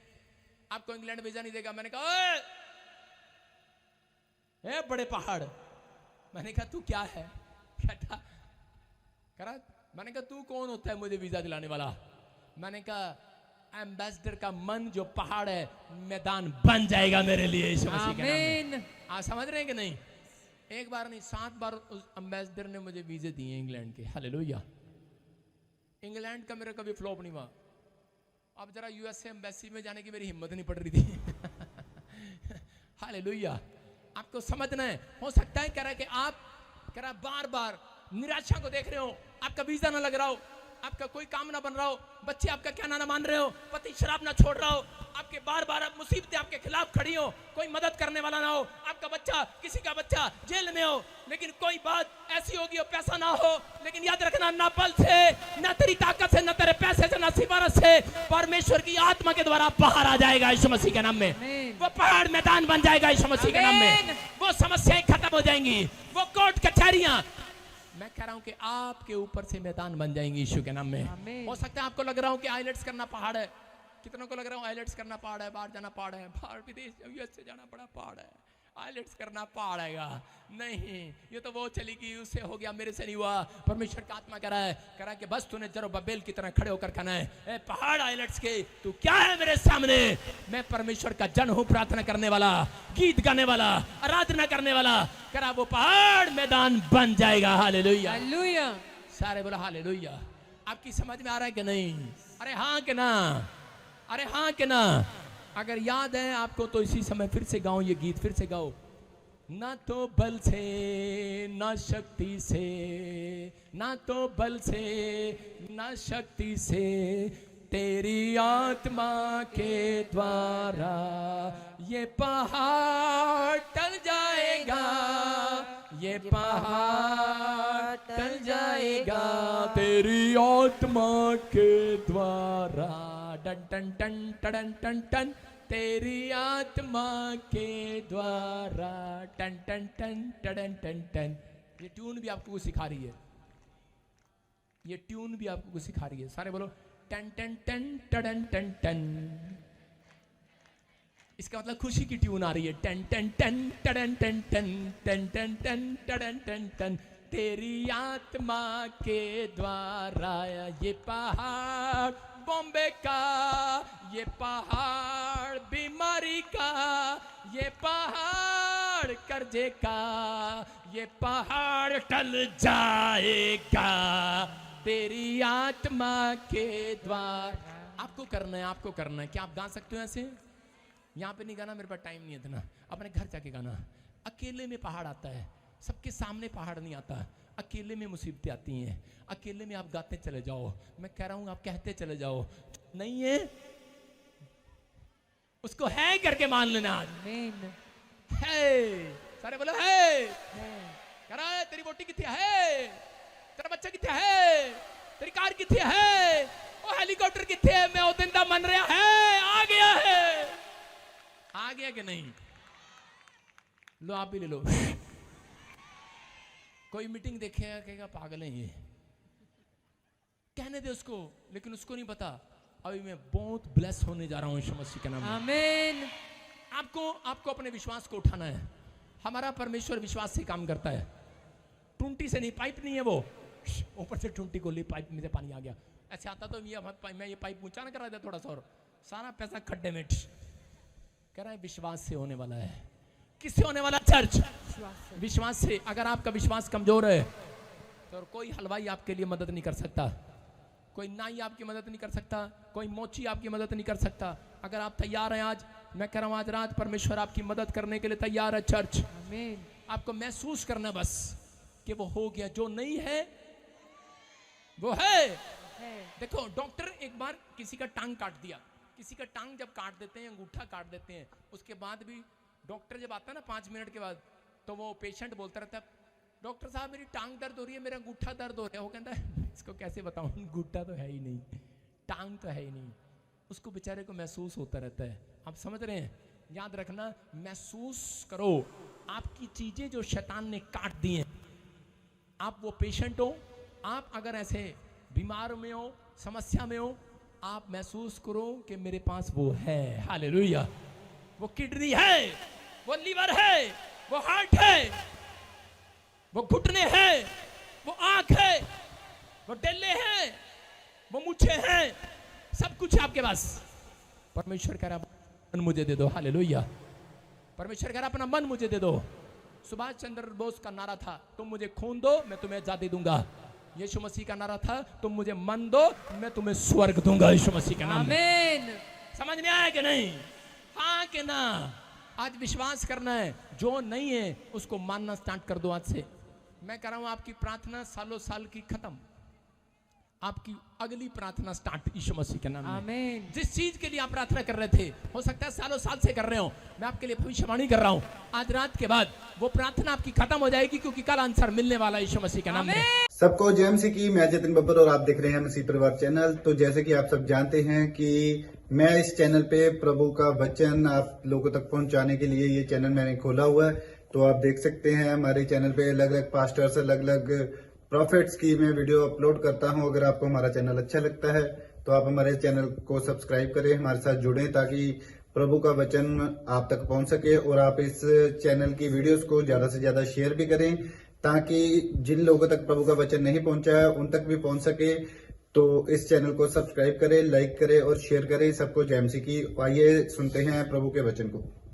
आपको इंग्लैंड वीजा नहीं देगा। मैंने कहा ए बड़े पहाड़, मैंने कहा तू क्या है? कहता करा, मैंने कहा तू कौन होता है मुझे वीजा दिलाने वाला? मैंने कहा एम्बेसडर का मन जो पहाड़ है, मैदान बन जाएगा मेरे लिए यीशु मसीह के नाम में। आप समझ रहे हैं कि नहीं? एक बार नहीं 7 बार उस एम्बेसडर ने मुझे वीजे दिए इंग्लैंड के। हालेलुया। इंग्लैंड का मेरा कभी फ्लॉप नहीं हुआ। अब जरा यूएसए एम्बेसी में जाने की मेरी हिम्मत नहीं पड़ रही थी। हालेलुया। आपको समझना है, हो सकता है कह रहा है कि आप कह रहा बार बार निराशा को देख रहे हो, आपका वीजा ना लग रहा हो, आपका कोई काम ना बन रहा हो, बच्चे आपका कहना ना मान रहे हो, पति शराब ना छोड़ रहा हो, आपके बार बार मुसीबतें आपके खिलाफ खड़ी हो, कोई मदद करने वाला ना हो, आपका बच्चा, किसी का बच्चा जेल में हो, लेकिन कोई बात ऐसी होगी और पैसा ना हो, लेकिन याद रखना ना बल से, ना तेरी ताकत से, ना तेरे पैसे से, ना सिफारिश से, परमेश्वर की आत्मा के द्वारा बाहर आ जाएगा यीशु मसीह के नाम में। वो पहाड़ मैदान बन जाएगा यीशु मसीह के नाम में। वो समस्याएं खत्म हो जाएंगी, वो कोर्ट कचहरियां, मैं कह रहा हूं कि आपके ऊपर से मैदान बन जाएंगे यीशु के नाम में। हो सकता है आपको लग रहा हो कि आइलेट्स करना पहाड़ है, कितनों को लग रहा हो आइलेट्स करना पहाड़ है, बाहर जाना पहाड़ है, बाहर विदेश यूएस से जाना बड़ा पहाड़ है, आइलेट्स करना पहाड़ आएगा। नहीं, ये तो वो चली गई, उससे हो गया, मेरे से नहीं हुआ। परमेश्वर का आत्मा कह रहा है कि बस तूने जरुब्बाबेल की तरह खड़े होकर कहना है, ए पहाड़ आइलेट्स के तू क्या है मेरे सामने? मैं परमेश्वर का जन हूं, प्रार्थना करने वाला, गीत गाने वाला, आराधना करने वाला। करा वो पहाड़ मैदान बन जाएगा। Hallelujah, hallelujah. सारे बोला हालेलुया। आपकी समझ में आ रहा है कि नहीं? अरे हाँ कि ना? अरे हाँ कि ना? अगर याद है आपको तो इसी समय फिर से गाओ ये गीत, फिर से गाओ। ना तो बल से, ना शक्ति से, ना तो बल से, ना शक्ति से, तेरी आत्मा के द्वारा ये पहाड़ टल जाएगा, ये पहाड़ टल जाएगा, तेरी आत्मा के द्वारा। टन टन टन टन टन टन, तेरी आत्मा के द्वारा। टन टन टन टन टन टन। ये ट्यून भी आपको सिखा रही है, ये ट्यून भी आपको सिखा रही है। सारे बोलो टन टन टन टन टन टन। इसका मतलब खुशी की ट्यून आ रही है। टन टन टन टन टन टन टन टन टन टन टन टन। तेरी आत्मा के द्वारा ये पहाड़ बॉम्बे का, ये पहाड़ बीमारी का, ये पहाड़ कर्जे का, ये पहाड़ टल जाएगा तेरी आत्मा के द्वारा। आपको करना है, आपको करना है। क्या आप गा सकते हो ऐसे? यहाँ पे नहीं गाना, मेरे पास टाइम नहीं है इतना। अपने घर जाके गाना। अकेले में पहाड़ आता है, सबके सामने पहाड़ नहीं आता। अकेले में मुसीबतें आती हैं, अकेले में आप गाते चले जाओ। मैं कह रहा हूं आप कहते चले जाओ। नहीं है उसको है करके मान लेना। आमीन। है, सारे बोलो है। कह रहा है तेरी बोटी कितनी है, तेरा बच्चा कितने है, तेरी कार कितने है, वो हेलीकॉप्टर कितने है, मैं उदिंदा मन रहा है, आ गया है। आ गया कि नहीं? लो आप भी ले लो। कोई मीटिंग देखेगा कहेगा पागल है ये, कहने दे उसको, लेकिन उसको नहीं पता अभी मैं बहुत ब्लेस होने जा रहा हूं यीशु मसीह के नाम में। आमीन। आपको अपने विश्वास को उठाना है। हमारा परमेश्वर विश्वास से काम करता है, टूंटी से नहीं। पाइप नहीं है वो, ऊपर से टूंटी को ली, पाइप में से पानी आ गया। ऐसे आता तो मैं ये पाइप ऊंचा ना करा दे थोड़ा सा और सारा पैसा खड्डे में। कह रहा है विश्वास से होने वाला है। किससे होने वाला? चर्च, विश्वास से। अगर आपका विश्वास कमजोर है तो कोई हलवाई आपके लिए मदद नहीं कर सकता, कोई नाई आपकी मदद नहीं कर सकता, कोई मोची आपकी मदद नहीं कर सकता। अगर आप तैयार हैं आज, मैं कह रहा हूं आज रात परमेश्वर आपकी मदद करने के लिए तैयार है। चर्च, आमीन। आपको महसूस करना बस कि वो हो गया, जो नहीं है वो है। देखो डॉक्टर एक बार किसी का टांग काट दिया, किसी का टांग जब काट देते हैं, अंगूठा काट देते हैं, उसके बाद भी डॉक्टर जब आता है ना 5 मिनट के बाद, तो वो पेशेंट बोलता रहता है डॉक्टर साहब मेरी टांग दर्द हो रही है, मेरा अंगूठा दर्द हो रहा है। वो कहता है इसको कैसे बताऊं, अंगूठा तो है ही नहीं, टांग तो है ही नहीं। उसको बेचारे को महसूस होता रहता है। आप समझ रहे हैं? याद रखना, महसूस करो। आपकी चीजें जो शैतान ने काट दी हैं, आप वो पेशेंट हो, आप अगर ऐसे बीमार में हो, समस्या में हो, आप महसूस करो कि मेरे पास वो है। हालेलुया। वो किडनी है, वो लीवर है, वो हार्ट है, वो घुटने हैं, वो आंख है, वो डेले हैं, वो मूछे हैं, सब कुछ है आपके पास। परमेश्वर कह रहा मन मुझे दे दो। हालेलुया। परमेश्वर कह रहा अपना मन मुझे दे दो। सुभाष चंद्र बोस का नारा था तुम मुझे खून दो मैं तुम्हें आजादी दूंगा। यीशु मसीह का नारा था तुम मुझे मन दो मैं तुम्हें स्वर्ग दूंगा। यीशु मसीह के नाम में। आमीन। समझ में आया कि नहीं? हाँ कि ना? आज विश्वास करना है, जो नहीं है उसको मानना स्टार्ट कर दो आज से। मैं कह रहा हूं आपकी प्रार्थना सालों साल की खत्म, आपकी अगली प्रार्थना स्टार्ट यीशु मसीह के नाम में। आमीन। जिस चीज के लिए आप प्रार्थना कर रहे थे, हो सकता है सालों साल से कर रहे हो, मैं आपके लिए भविष्यवाणी कर रहा हूं, आज रात के बाद वो प्रार्थना आपकी खत्म हो जाएगी, क्योंकि कल आंसर मिलने वाला है यीशु मसीह के नाम में। सबको जय मसीह की। मैं जतिन बब्बर और आप देख रहे हैं मसीह परिवार चैनल। तो जैसे कि आप सब जानते हैं कि मैं इस चैनल पे प्रभु का वचन आप लोगों तक पहुंचाने के लिए ये चैनल मैंने खोला हुआ है। तो आप देख सकते हैं हमारे चैनल पे अलग अलग पास्टर्स, अलग अलग प्रॉफिट्स की मैं वीडियो अपलोड करता हूं। अगर आपको हमारा चैनल अच्छा लगता है तो आप हमारे चैनल को सब्सक्राइब करें, हमारे साथ जुड़ें, ताकि प्रभु का वचन आप तक पहुंच सके। और आप इस चैनल की वीडियोस को ज्यादा से ज्यादा शेयर भी करें, ताकि जिन लोगों तक प्रभु का वचन नहीं पहुंचा है उन तक भी पहुंच सके। तो इस चैनल को सब्सक्राइब करें, लाइक करें और शेयर करें। सबको जय मसीह की। आइए सुनते हैं प्रभु के वचन को।